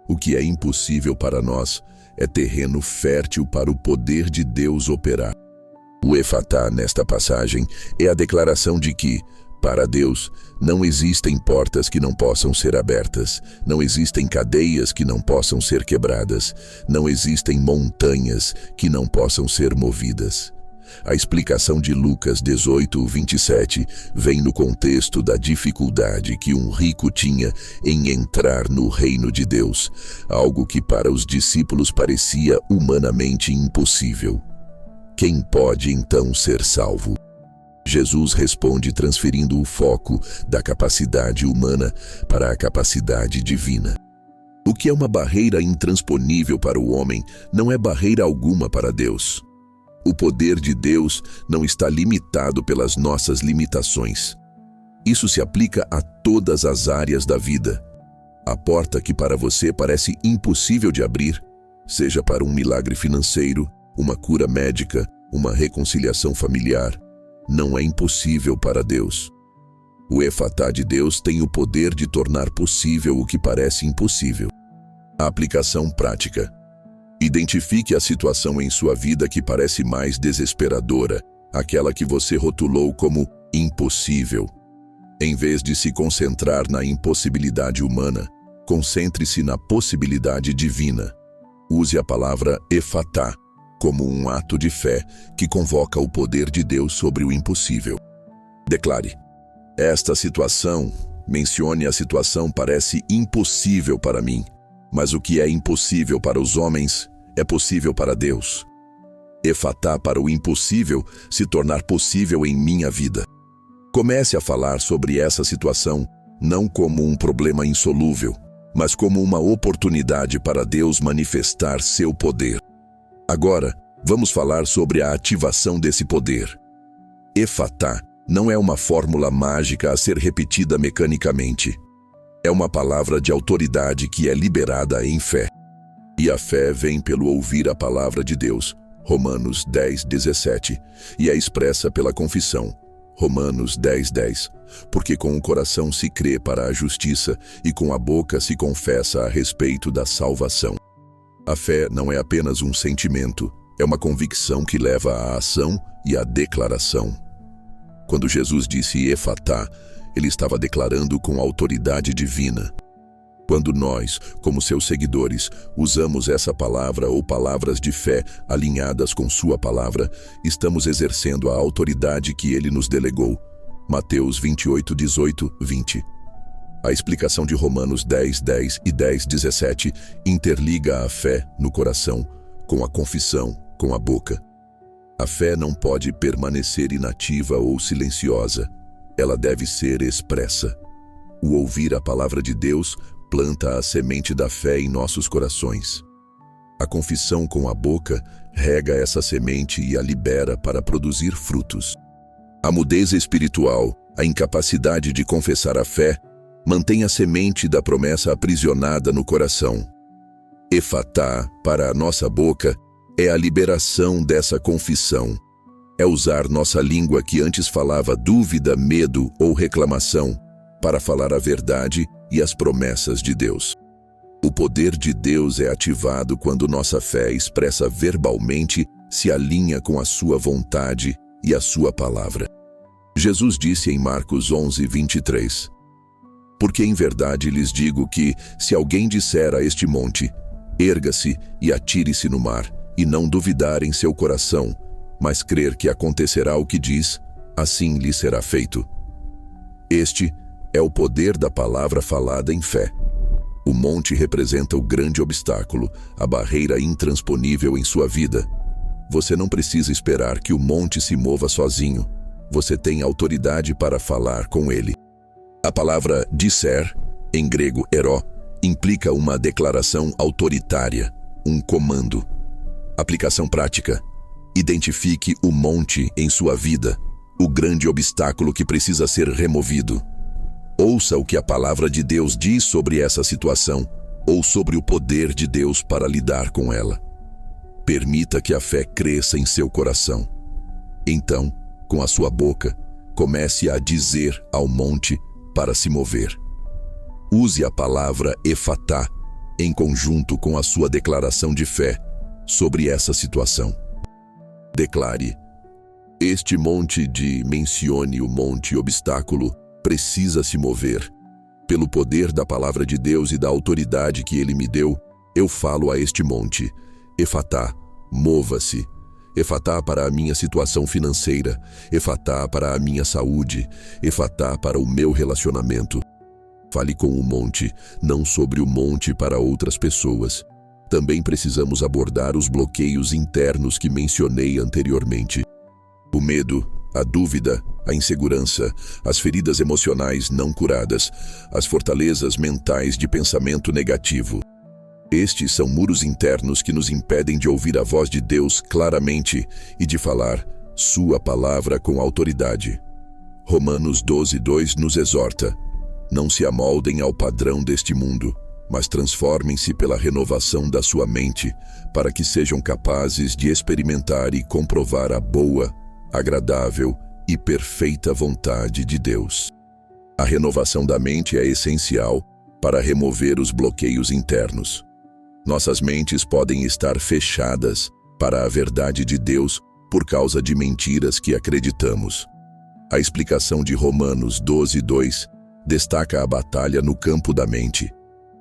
O que é impossível para nós é terreno fértil para o poder de Deus operar. O efatá nesta passagem é a declaração de que, para Deus, não existem portas que não possam ser abertas, não existem cadeias que não possam ser quebradas, não existem montanhas que não possam ser movidas. A explicação de Lucas 18:27 vem no contexto da dificuldade que um rico tinha em entrar no reino de Deus, algo que para os discípulos parecia humanamente impossível. Quem pode então ser salvo? Jesus responde transferindo o foco da capacidade humana para a capacidade divina. O que é uma barreira intransponível para o homem não é barreira alguma para Deus. O poder de Deus não está limitado pelas nossas limitações. Isso se aplica a todas as áreas da vida. A porta que para você parece impossível de abrir, seja para um milagre financeiro, uma cura médica, uma reconciliação familiar, não é impossível para Deus. O Efatá de Deus tem o poder de tornar possível o que parece impossível. A aplicação prática. Identifique a situação em sua vida que parece mais desesperadora, aquela que você rotulou como impossível. Em vez de se concentrar na impossibilidade humana, concentre-se na possibilidade divina. Use a palavra Efatá como um ato de fé que convoca o poder de Deus sobre o impossível. Declare: esta situação, mencione a situação, parece impossível para mim, mas o que é impossível para os homens é possível para Deus. Efatá para o impossível se tornar possível em minha vida. Comece a falar sobre essa situação não como um problema insolúvel, mas como uma oportunidade para Deus manifestar seu poder. Agora, vamos falar sobre a ativação desse poder. Efatá não é uma fórmula mágica a ser repetida mecanicamente. É uma palavra de autoridade que é liberada em fé. E a fé vem pelo ouvir a palavra de Deus, Romanos 10:17, e é expressa pela confissão, Romanos 10:10, porque com o coração se crê para a justiça e com a boca se confessa a respeito da salvação. A fé não é apenas um sentimento, é uma convicção que leva à ação e à declaração. Quando Jesus disse Efatá, ele estava declarando com autoridade divina. Quando nós, como seus seguidores, usamos essa palavra ou palavras de fé alinhadas com sua palavra, estamos exercendo a autoridade que ele nos delegou. Mateus 28:18-20. A explicação de Romanos 10:10 e 10:17 interliga a fé no coração, com a confissão, com a boca. A fé não pode permanecer inativa ou silenciosa. Ela deve ser expressa. O ouvir a palavra de Deus planta a semente da fé em nossos corações. A confissão com a boca rega essa semente e a libera para produzir frutos. A mudez espiritual, a incapacidade de confessar a fé, mantém a semente da promessa aprisionada no coração. Efatá, para a nossa boca, é a liberação dessa confissão. É usar nossa língua que antes falava dúvida, medo ou reclamação, para falar a verdade e as promessas de Deus. O poder de Deus é ativado quando nossa fé expressa verbalmente se alinha com a sua vontade e a sua palavra. Jesus disse em Marcos 11:23, porque em verdade lhes digo que, se alguém disser a este monte, erga-se e atire-se no mar, e não duvidar em seu coração, mas crer que acontecerá o que diz, assim lhe será feito. Este é o poder da palavra falada em fé. O monte representa o grande obstáculo, a barreira intransponível em sua vida. Você não precisa esperar que o monte se mova sozinho. Você tem autoridade para falar com ele. A palavra disser, em grego eró, implica uma declaração autoritária, um comando. Aplicação prática. Identifique o monte em sua vida, o grande obstáculo que precisa ser removido. Ouça o que a palavra de Deus diz sobre essa situação ou sobre o poder de Deus para lidar com ela. Permita que a fé cresça em seu coração. Então, com a sua boca, comece a dizer ao monte para se mover. Use a palavra Efatá em conjunto com a sua declaração de fé sobre essa situação. Declare: este monte mencione o monte obstáculo precisa se mover. Pelo poder da palavra de Deus e da autoridade que ele me deu, eu falo a este monte: Efatá, mova-se. Efatá para a minha situação financeira, Efatá para a minha saúde, Efatá para o meu relacionamento. Fale com o monte, não sobre o monte para outras pessoas. Também precisamos abordar os bloqueios internos que mencionei anteriormente. O medo, a dúvida, a insegurança, as feridas emocionais não curadas, as fortalezas mentais de pensamento negativo. Estes são muros internos que nos impedem de ouvir a voz de Deus claramente e de falar sua palavra com autoridade. Romanos 12:2 nos exorta: não se amoldem ao padrão deste mundo, mas transformem-se pela renovação da sua mente, para que sejam capazes de experimentar e comprovar a boa, agradável e perfeita vontade de Deus. A renovação da mente é essencial para remover os bloqueios internos. Nossas mentes podem estar fechadas para a verdade de Deus por causa de mentiras que acreditamos. A explicação de Romanos 12:2 destaca a batalha no campo da mente.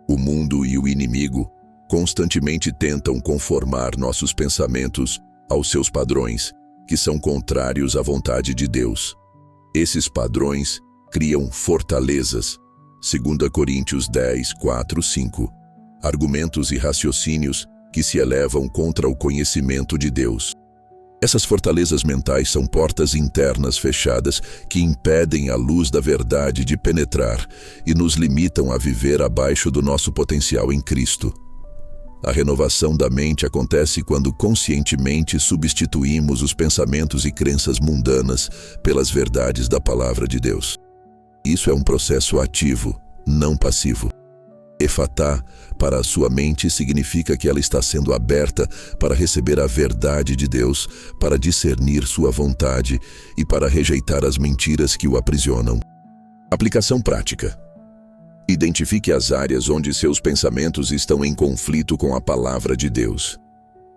O mundo e o inimigo constantemente tentam conformar nossos pensamentos aos seus padrões, que são contrários à vontade de Deus. Esses padrões criam fortalezas. 2 Coríntios 10:4-5. Argumentos e raciocínios que se elevam contra o conhecimento de Deus. Essas fortalezas mentais são portas internas fechadas que impedem a luz da verdade de penetrar e nos limitam a viver abaixo do nosso potencial em Cristo. A renovação da mente acontece quando conscientemente substituímos os pensamentos e crenças mundanas pelas verdades da palavra de Deus. Isso é um processo ativo, não passivo. Efatá, para a sua mente, significa que ela está sendo aberta para receber a verdade de Deus, para discernir sua vontade e para rejeitar as mentiras que o aprisionam. Aplicação prática. Identifique as áreas onde seus pensamentos estão em conflito com a palavra de Deus.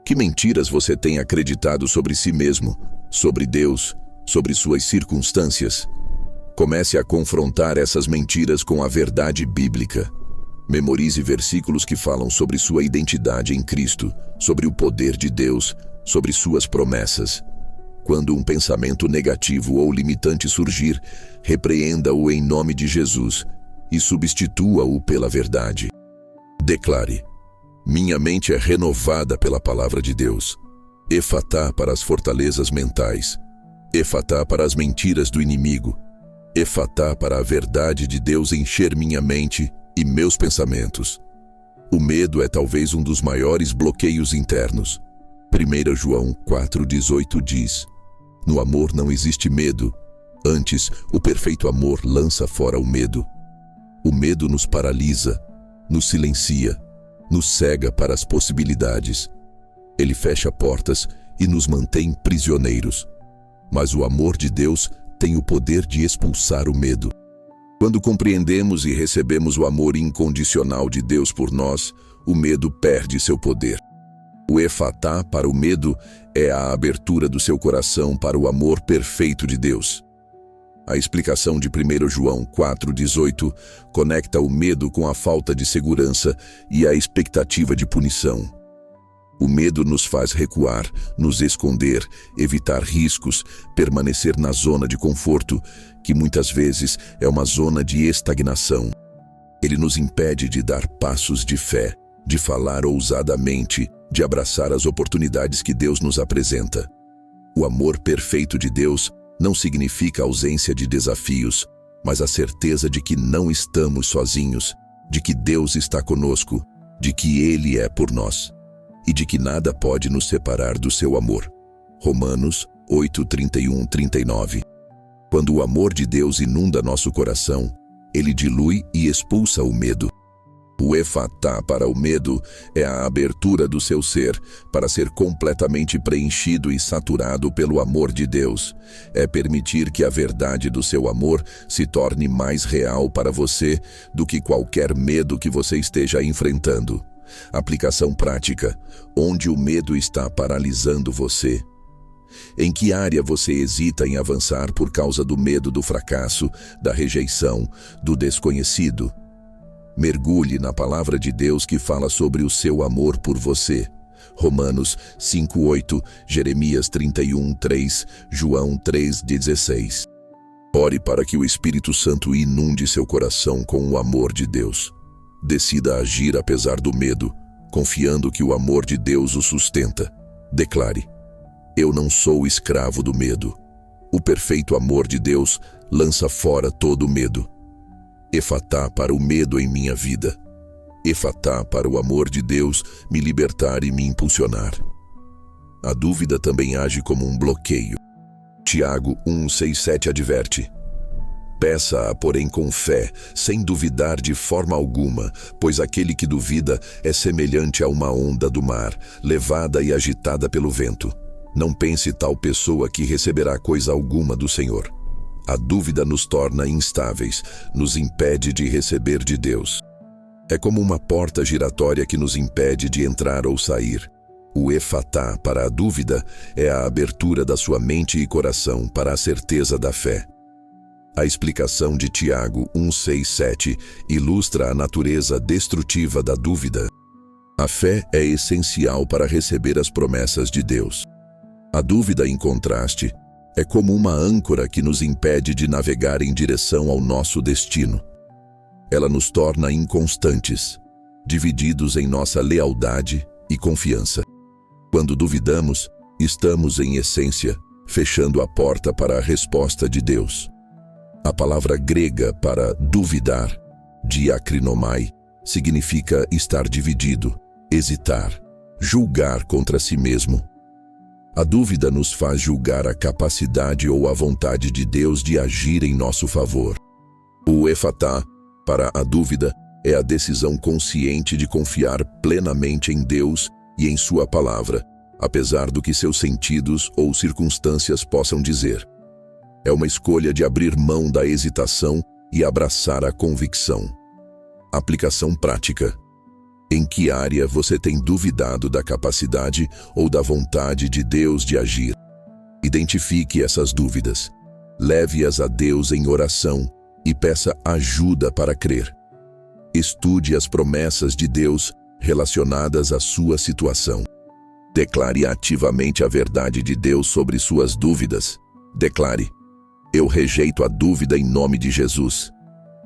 Que mentiras você tem acreditado sobre si mesmo, sobre Deus, sobre suas circunstâncias? Comece a confrontar essas mentiras com a verdade bíblica. Memorize versículos que falam sobre sua identidade em Cristo, sobre o poder de Deus, sobre suas promessas. Quando um pensamento negativo ou limitante surgir, repreenda-o em nome de Jesus e substitua-o pela verdade. Declare: minha mente é renovada pela palavra de Deus. Efatá para as fortalezas mentais. Efatá para as mentiras do inimigo. Efatá para a verdade de Deus encher minha mente e meus pensamentos. O medo é talvez um dos maiores bloqueios internos. 1 João 4:18 diz: no amor não existe medo, antes o perfeito amor lança fora o medo. O medo nos paralisa, nos silencia, nos cega para as possibilidades. Ele fecha portas e nos mantém prisioneiros. Mas o amor de Deus tem o poder de expulsar o medo. Quando compreendemos e recebemos o amor incondicional de Deus por nós, o medo perde seu poder. O efatá para o medo é a abertura do seu coração para o amor perfeito de Deus. A explicação de 1 João 4:18 conecta o medo com a falta de segurança e a expectativa de punição. O medo nos faz recuar, nos esconder, evitar riscos, permanecer na zona de conforto, que muitas vezes é uma zona de estagnação. Ele nos impede de dar passos de fé, de falar ousadamente, de abraçar as oportunidades que Deus nos apresenta. O amor perfeito de Deus não significa ausência de desafios, mas a certeza de que não estamos sozinhos, de que Deus está conosco, de que Ele é por nós e de que nada pode nos separar do seu amor. Romanos 8:31-39. Quando o amor de Deus inunda nosso coração, ele dilui e expulsa o medo. O efatá para o medo é a abertura do seu ser para ser completamente preenchido e saturado pelo amor de Deus. É permitir que a verdade do seu amor se torne mais real para você do que qualquer medo que você esteja enfrentando. Aplicação prática: onde o medo está paralisando você? Em que área você hesita em avançar por causa do medo do fracasso, da rejeição, do desconhecido? Mergulhe na palavra de Deus que fala sobre o seu amor por você. Romanos 5:8, Jeremias 31:3, João 3:16. Ore para que o Espírito Santo inunde seu coração com o amor de Deus. Decida agir apesar do medo, confiando que o amor de Deus o sustenta. Declare: eu não sou escravo do medo. O perfeito amor de Deus lança fora todo o medo. Efatá para o medo em minha vida. Efatá para o amor de Deus me libertar e me impulsionar. A dúvida também age como um bloqueio. Tiago 1:6-7 adverte: peça-a, porém, com fé, sem duvidar de forma alguma, pois aquele que duvida é semelhante a uma onda do mar, levada e agitada pelo vento. Não pense tal pessoa que receberá coisa alguma do Senhor. A dúvida nos torna instáveis, nos impede de receber de Deus. É como uma porta giratória que nos impede de entrar ou sair. O efatá para a dúvida é a abertura da sua mente e coração para a certeza da fé. A explicação de Tiago 1:6-7 ilustra a natureza destrutiva da dúvida. A fé é essencial para receber as promessas de Deus. A dúvida, em contraste, é como uma âncora que nos impede de navegar em direção ao nosso destino. Ela nos torna inconstantes, divididos em nossa lealdade e confiança. Quando duvidamos, estamos, em essência, fechando a porta para a resposta de Deus. A palavra grega para duvidar, diakrinomai, significa estar dividido, hesitar, julgar contra si mesmo. A dúvida nos faz julgar a capacidade ou a vontade de Deus de agir em nosso favor. O efatá, para a dúvida, é a decisão consciente de confiar plenamente em Deus e em sua palavra, apesar do que seus sentidos ou circunstâncias possam dizer. É uma escolha de abrir mão da hesitação e abraçar a convicção. Aplicação prática. Em que área você tem duvidado da capacidade ou da vontade de Deus de agir? Identifique essas dúvidas. Leve-as a Deus em oração e peça ajuda para crer. Estude as promessas de Deus relacionadas à sua situação. Declare ativamente a verdade de Deus sobre suas dúvidas. Declare: eu rejeito a dúvida em nome de Jesus.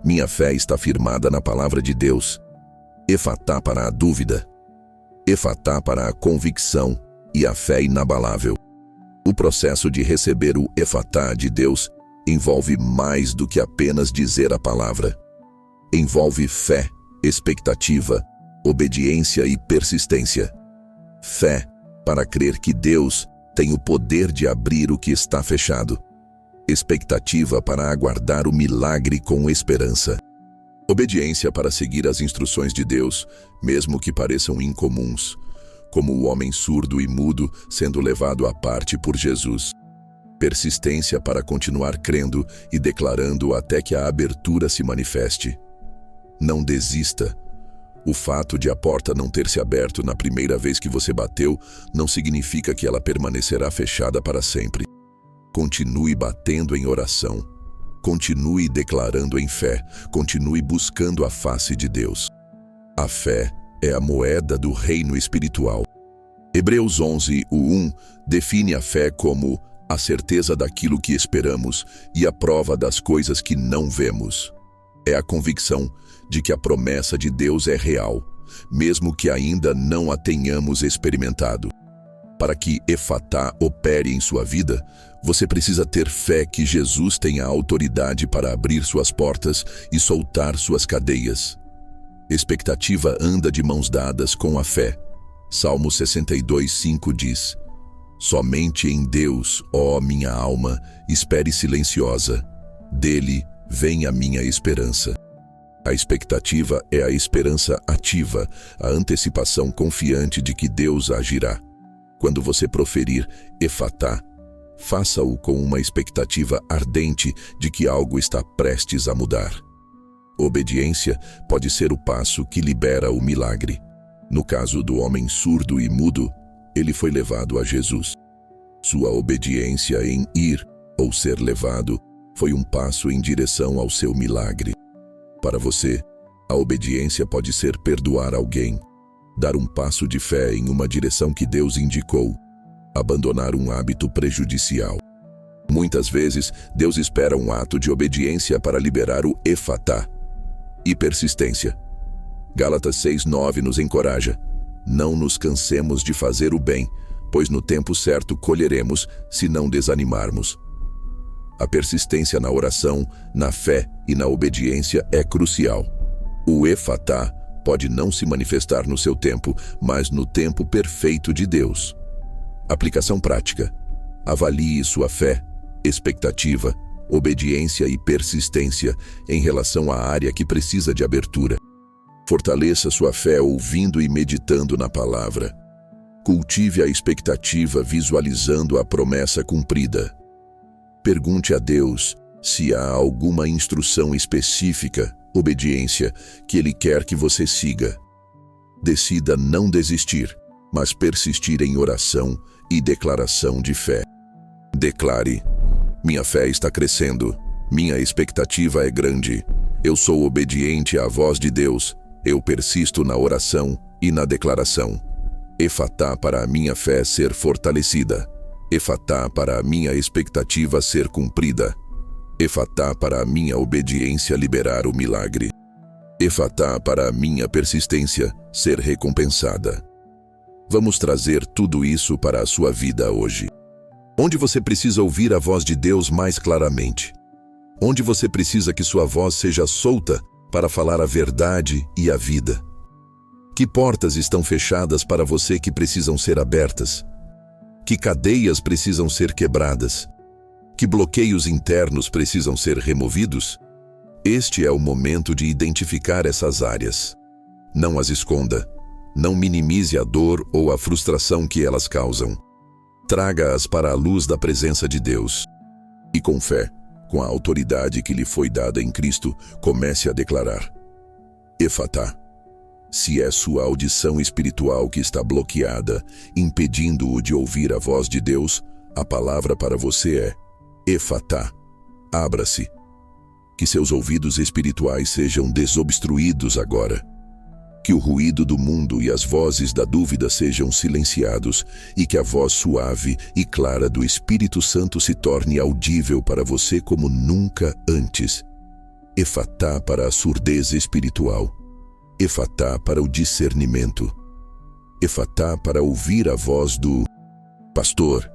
Minha fé está firmada na palavra de Deus. Efatá para a dúvida. Efatá para a convicção e a fé inabalável. O processo de receber o efatá de Deus envolve mais do que apenas dizer a palavra. Envolve fé, expectativa, obediência e persistência. Fé para crer que Deus tem o poder de abrir o que está fechado. Expectativa para aguardar o milagre com esperança. Obediência para seguir as instruções de Deus, mesmo que pareçam incomuns, como o homem surdo e mudo sendo levado à parte por Jesus. Persistência para continuar crendo e declarando até que a abertura se manifeste. Não desista. O fato de a porta não ter se aberto na primeira vez que você bateu não significa que ela permanecerá fechada para sempre. Continue batendo em oração. Continue declarando em fé. Continue buscando a face de Deus. A fé é a moeda do reino espiritual. Hebreus 11:1 define a fé como a certeza daquilo que esperamos e a prova das coisas que não vemos. É a convicção de que a promessa de Deus é real, mesmo que ainda não a tenhamos experimentado. Para que efatá opere em sua vida, você precisa ter fé que Jesus tem a autoridade para abrir suas portas e soltar suas cadeias. Expectativa anda de mãos dadas com a fé. Salmo 62:5 diz: somente em Deus, ó minha alma, espere silenciosa. Dele vem a minha esperança. A expectativa é a esperança ativa, a antecipação confiante de que Deus agirá. Quando você proferir efatá, faça-o com uma expectativa ardente de que algo está prestes a mudar. Obediência pode ser o passo que libera o milagre. No caso do homem surdo e mudo, ele foi levado a Jesus. Sua obediência em ir ou ser levado foi um passo em direção ao seu milagre. Para você, a obediência pode ser perdoar alguém, dar um passo de fé em uma direção que Deus indicou, abandonar um hábito prejudicial. Muitas vezes, Deus espera um ato de obediência para liberar o efatá. E persistência. Gálatas 6:9 nos encoraja: não nos cansemos de fazer o bem, pois no tempo certo colheremos, se não desanimarmos. A persistência na oração, na fé e na obediência é crucial. O efatá pode não se manifestar no seu tempo, mas no tempo perfeito de Deus. Aplicação prática. Avalie sua fé, expectativa, obediência e persistência em relação à área que precisa de abertura. Fortaleça sua fé ouvindo e meditando na palavra. Cultive a expectativa visualizando a promessa cumprida. Pergunte a Deus se há alguma instrução específica, obediência, que Ele quer que você siga. Decida não desistir, mas persistir em oração e declaração de fé. Declare: minha fé está crescendo, minha expectativa é grande, eu sou obediente à voz de Deus, eu persisto na oração e na declaração. Efatá para a minha fé ser fortalecida. Efatá para a minha expectativa ser cumprida. Efatá para a minha obediência liberar o milagre. Efatá para a minha persistência ser recompensada. Vamos trazer tudo isso para a sua vida hoje. Onde você precisa ouvir a voz de Deus mais claramente? Onde você precisa que sua voz seja solta para falar a verdade e a vida? Que portas estão fechadas para você que precisam ser abertas? Que cadeias precisam ser quebradas? Que bloqueios internos precisam ser removidos? Este é o momento de identificar essas áreas. Não as esconda. Não minimize a dor ou a frustração que elas causam. Traga-as para a luz da presença de Deus. E com fé, com a autoridade que lhe foi dada em Cristo, comece a declarar: Efatá. Se é sua audição espiritual que está bloqueada, impedindo-o de ouvir a voz de Deus, a palavra para você é: Efatá. Abra-se. Que seus ouvidos espirituais sejam desobstruídos agora. Que o ruído do mundo e as vozes da dúvida sejam silenciados e que a voz suave e clara do Espírito Santo se torne audível para você como nunca antes. Efatá para a surdez espiritual. Efatá para o discernimento. Efatá para ouvir a voz do pastor.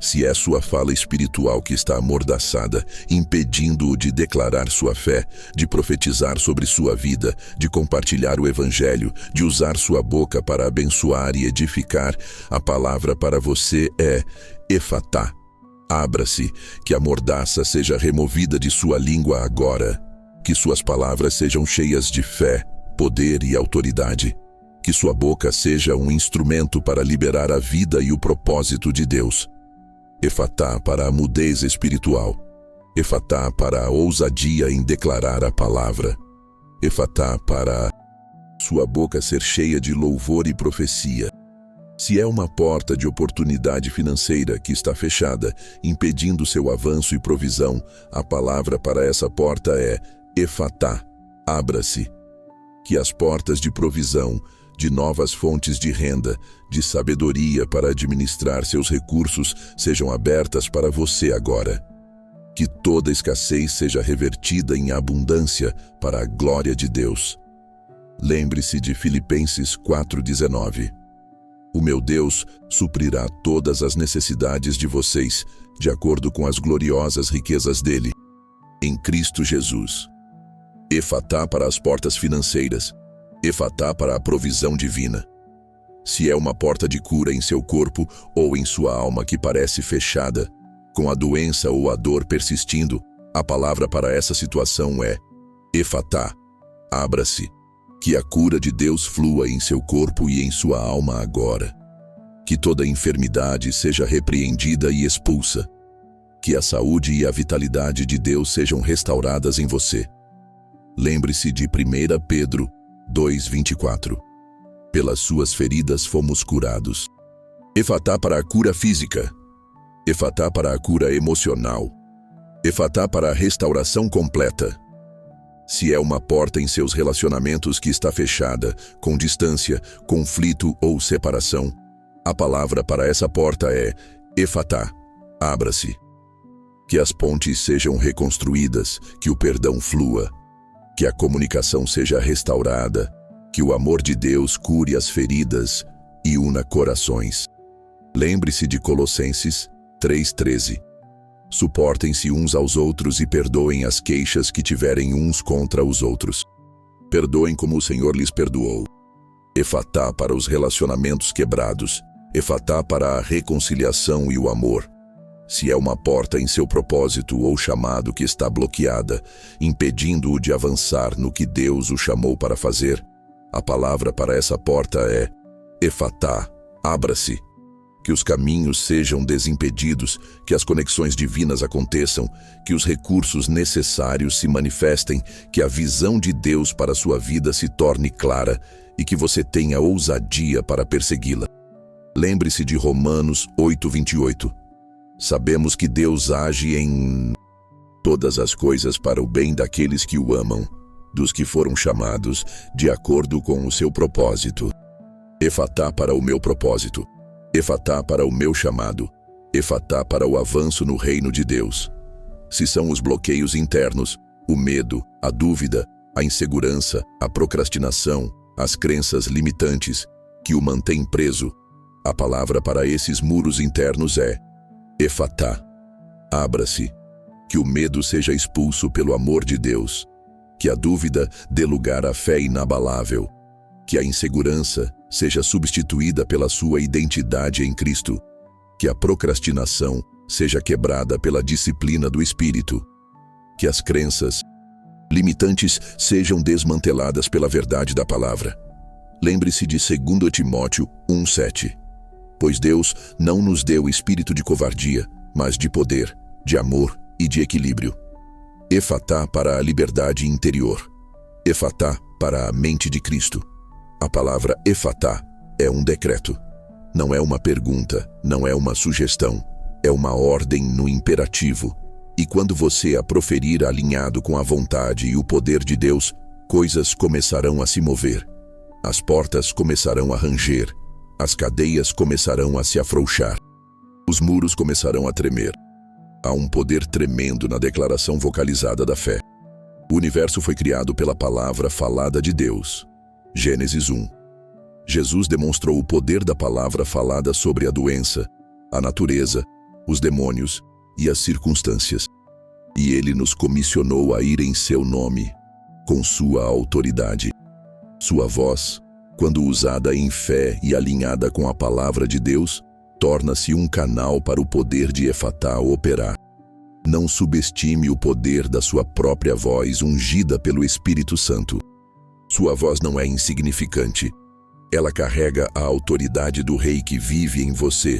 Se é sua fala espiritual que está amordaçada, impedindo-o de declarar sua fé, de profetizar sobre sua vida, de compartilhar o evangelho, de usar sua boca para abençoar e edificar, a palavra para você é: Efatá. Abra-se, que a mordaça seja removida de sua língua agora. Que suas palavras sejam cheias de fé, poder e autoridade. Que sua boca seja um instrumento para liberar a vida e o propósito de Deus. Efatá para a mudez espiritual. Efatá para a ousadia em declarar a palavra. Efatá para sua boca ser cheia de louvor e profecia. Se é uma porta de oportunidade financeira que está fechada, impedindo seu avanço e provisão, a palavra para essa porta é: Efatá. Abra-se. Que as portas de provisão, de novas fontes de renda, de sabedoria para administrar seus recursos sejam abertas para você agora. Que toda escassez seja revertida em abundância para a glória de Deus. Lembre-se de Filipenses 4:19. O meu Deus suprirá todas as necessidades de vocês, de acordo com as gloriosas riquezas dele, em Cristo Jesus. Efatá para as portas financeiras. Efatá para a provisão divina. Se é uma porta de cura em seu corpo ou em sua alma que parece fechada, com a doença ou a dor persistindo, a palavra para essa situação é: Efatá. Abra-se. Que a cura de Deus flua em seu corpo e em sua alma agora. Que toda enfermidade seja repreendida e expulsa. Que a saúde e a vitalidade de Deus sejam restauradas em você. Lembre-se de 1 Pedro 2:24. Pelas suas feridas fomos curados. Efatá para a cura física. Efatá para a cura emocional. Efatá para a restauração completa. Se é uma porta em seus relacionamentos que está fechada, com distância, conflito ou separação, a palavra para essa porta é: Efatá. Abra-se. Que as pontes sejam reconstruídas, que o perdão flua. Que a comunicação seja restaurada, que o amor de Deus cure as feridas e una corações. Lembre-se de Colossenses 3:13. Suportem-se uns aos outros e perdoem as queixas que tiverem uns contra os outros. Perdoem como o Senhor lhes perdoou. Efatá para os relacionamentos quebrados. Efatá para a reconciliação e o amor. Se é uma porta em seu propósito ou chamado que está bloqueada, impedindo-o de avançar no que Deus o chamou para fazer, a palavra para essa porta é Efatá, abra-se. Que os caminhos sejam desimpedidos, que as conexões divinas aconteçam, que os recursos necessários se manifestem, que a visão de Deus para a sua vida se torne clara e que você tenha ousadia para persegui-la. Lembre-se de Romanos 8:28. Sabemos que Deus age em todas as coisas para o bem daqueles que o amam, dos que foram chamados de acordo com o seu propósito. Efatá para o meu propósito. Efatá para o meu chamado. Efatá para o avanço no reino de Deus. Se são os bloqueios internos, o medo, a dúvida, a insegurança, a procrastinação, as crenças limitantes que o mantêm preso, a palavra para esses muros internos é Efatá. Abra-se. Que o medo seja expulso pelo amor de Deus. Que a dúvida dê lugar à fé inabalável. Que a insegurança seja substituída pela sua identidade em Cristo. Que a procrastinação seja quebrada pela disciplina do Espírito. Que as crenças limitantes sejam desmanteladas pela verdade da palavra. Lembre-se de 2 Timóteo 1:7. Pois Deus não nos deu espírito de covardia, mas de poder, de amor e de equilíbrio. Efatá para a liberdade interior. Efatá para a mente de Cristo. A palavra Efatá é um decreto. Não é uma pergunta, não é uma sugestão. É uma ordem no imperativo. E quando você a proferir alinhado com a vontade e o poder de Deus, coisas começarão a se mover. As portas começarão a ranger. As cadeias começarão a se afrouxar. Os muros começarão a tremer. Há um poder tremendo na declaração vocalizada da fé. O universo foi criado pela palavra falada de Deus. Gênesis 1. Jesus demonstrou o poder da palavra falada sobre a doença, a natureza, os demônios e as circunstâncias. E ele nos comissionou a ir em seu nome, com sua autoridade. Sua voz, quando usada em fé e alinhada com a palavra de Deus, torna-se um canal para o poder de Efatá operar. Não subestime o poder da sua própria voz ungida pelo Espírito Santo. Sua voz não é insignificante. Ela carrega a autoridade do Rei que vive em você.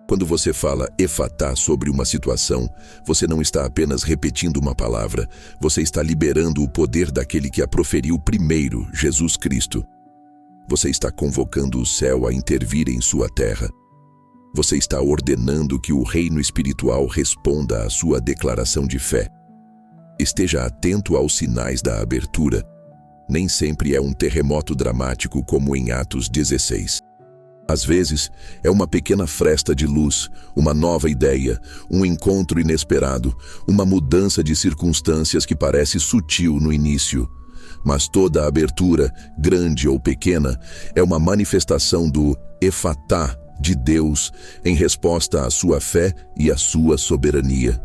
Quando você fala Efatá sobre uma situação, você não está apenas repetindo uma palavra, você está liberando o poder daquele que a proferiu primeiro, Jesus Cristo. Você está convocando o céu a intervir em sua terra. Você está ordenando que o reino espiritual responda à sua declaração de fé. Esteja atento aos sinais da abertura. Nem sempre é um terremoto dramático como em Atos 16. Às vezes, é uma pequena fresta de luz, uma nova ideia, um encontro inesperado, uma mudança de circunstâncias que parece sutil no início. Mas toda abertura, grande ou pequena, é uma manifestação do Efatá de Deus em resposta à sua fé e à sua soberania.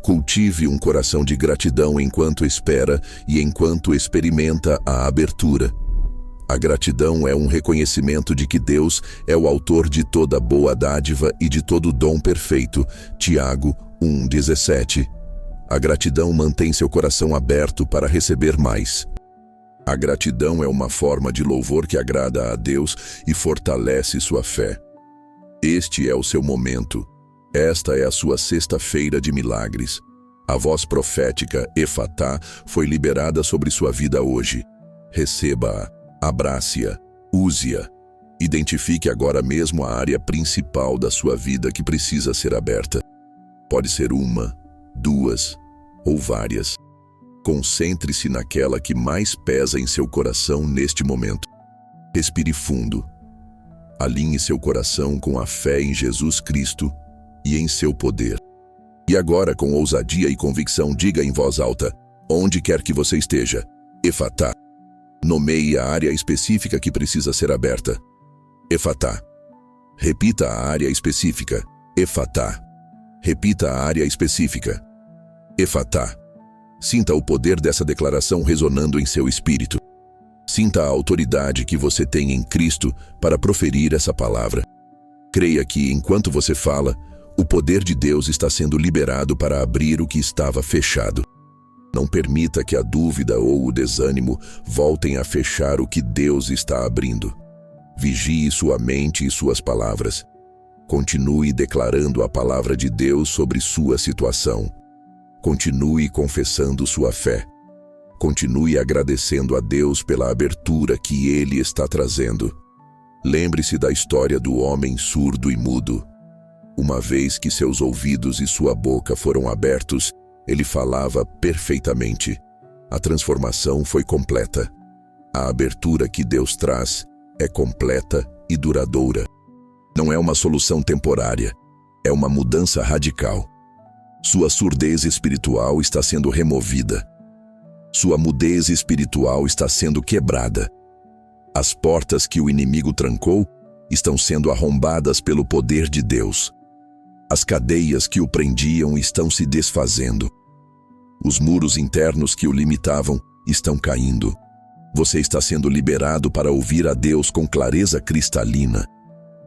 Cultive um coração de gratidão enquanto espera e enquanto experimenta a abertura. A gratidão é um reconhecimento de que Deus é o autor de toda boa dádiva e de todo dom perfeito. Tiago 1:17. A gratidão mantém seu coração aberto para receber mais. A gratidão é uma forma de louvor que agrada a Deus e fortalece sua fé. Este é o seu momento. Esta é a sua sexta-feira de milagres. A voz profética Efatá foi liberada sobre sua vida hoje. Receba-a, abrace-a, use-a. Identifique agora mesmo a área principal da sua vida que precisa ser aberta. Pode ser uma, duas ou várias. Concentre-se naquela que mais pesa em seu coração neste momento. Respire fundo. Alinhe seu coração com a fé em Jesus Cristo e em seu poder. E agora, com ousadia e convicção, diga em voz alta, onde quer que você esteja, Efatá. Nomeie a área específica que precisa ser aberta. Efatá. Repita a área específica. Efatá. Repita a área específica. Efatá. Sinta o poder dessa declaração resonando em seu espírito. Sinta a autoridade que você tem em Cristo para proferir essa palavra. Creia que, enquanto você fala, o poder de Deus está sendo liberado para abrir o que estava fechado. Não permita que a dúvida ou o desânimo voltem a fechar o que Deus está abrindo. Vigie sua mente e suas palavras. Continue declarando a palavra de Deus sobre sua situação. Continue confessando sua fé. Continue agradecendo a Deus pela abertura que Ele está trazendo. Lembre-se da história do homem surdo e mudo. Uma vez que seus ouvidos e sua boca foram abertos, ele falava perfeitamente. A transformação foi completa. A abertura que Deus traz é completa e duradoura. Não é uma solução temporária, é uma mudança radical. Sua surdez espiritual está sendo removida. Sua mudez espiritual está sendo quebrada. As portas que o inimigo trancou estão sendo arrombadas pelo poder de Deus. As cadeias que o prendiam estão se desfazendo. Os muros internos que o limitavam estão caindo. Você está sendo liberado para ouvir a Deus com clareza cristalina.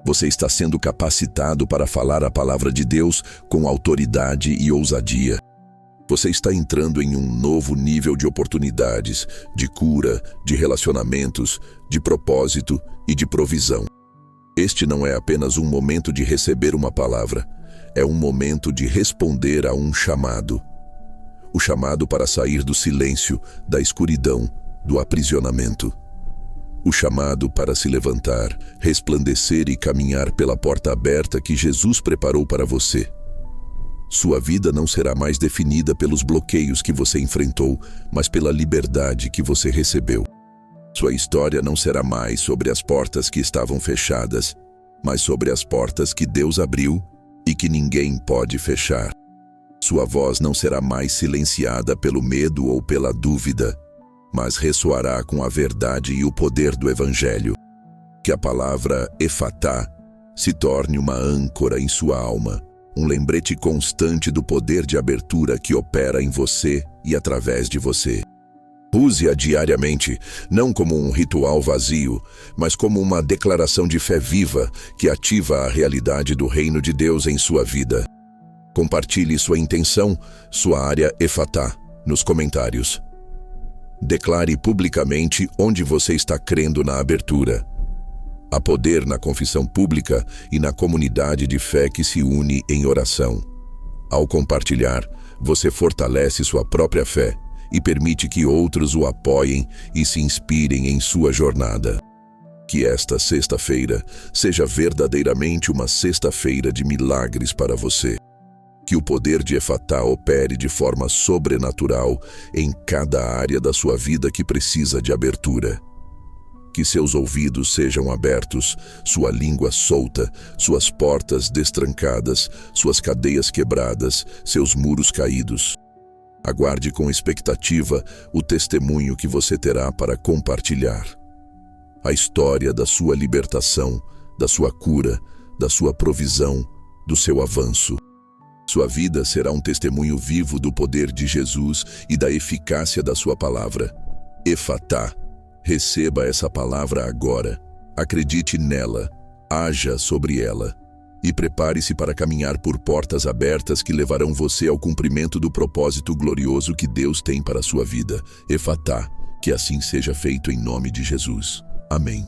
Você está sendo capacitado para falar a palavra de Deus com autoridade e ousadia. Você está entrando em um novo nível de oportunidades, de cura, de relacionamentos, de propósito e de provisão. Este não é apenas um momento de receber uma palavra, é um momento de responder a um chamado. O chamado para sair do silêncio, da escuridão, do aprisionamento. O chamado para se levantar, resplandecer e caminhar pela porta aberta que Jesus preparou para você. Sua vida não será mais definida pelos bloqueios que você enfrentou, mas pela liberdade que você recebeu. Sua história não será mais sobre as portas que estavam fechadas, mas sobre as portas que Deus abriu e que ninguém pode fechar. Sua voz não será mais silenciada pelo medo ou pela dúvida, mas ressoará com a verdade e o poder do Evangelho. Que a palavra Efatá se torne uma âncora em sua alma, um lembrete constante do poder de abertura que opera em você e através de você. Use-a diariamente, não como um ritual vazio, mas como uma declaração de fé viva que ativa a realidade do reino de Deus em sua vida. Compartilhe sua intenção, sua área Efatá, nos comentários. Declare publicamente onde você está crendo na abertura. Há poder na confissão pública e na comunidade de fé que se une em oração. Ao compartilhar, você fortalece sua própria fé e permite que outros o apoiem e se inspirem em sua jornada. Que esta sexta-feira seja verdadeiramente uma sexta-feira de milagres para você. Que o poder de Efatá opere de forma sobrenatural em cada área da sua vida que precisa de abertura. Que seus ouvidos sejam abertos, sua língua solta, suas portas destrancadas, suas cadeias quebradas, seus muros caídos. Aguarde com expectativa o testemunho que você terá para compartilhar. A história da sua libertação, da sua cura, da sua provisão, do seu avanço. Sua vida será um testemunho vivo do poder de Jesus e da eficácia da sua palavra. Efatá. Receba essa palavra agora, acredite nela, haja sobre ela e prepare-se para caminhar por portas abertas que levarão você ao cumprimento do propósito glorioso que Deus tem para a sua vida. Efatá, que assim seja feito em nome de Jesus. Amém.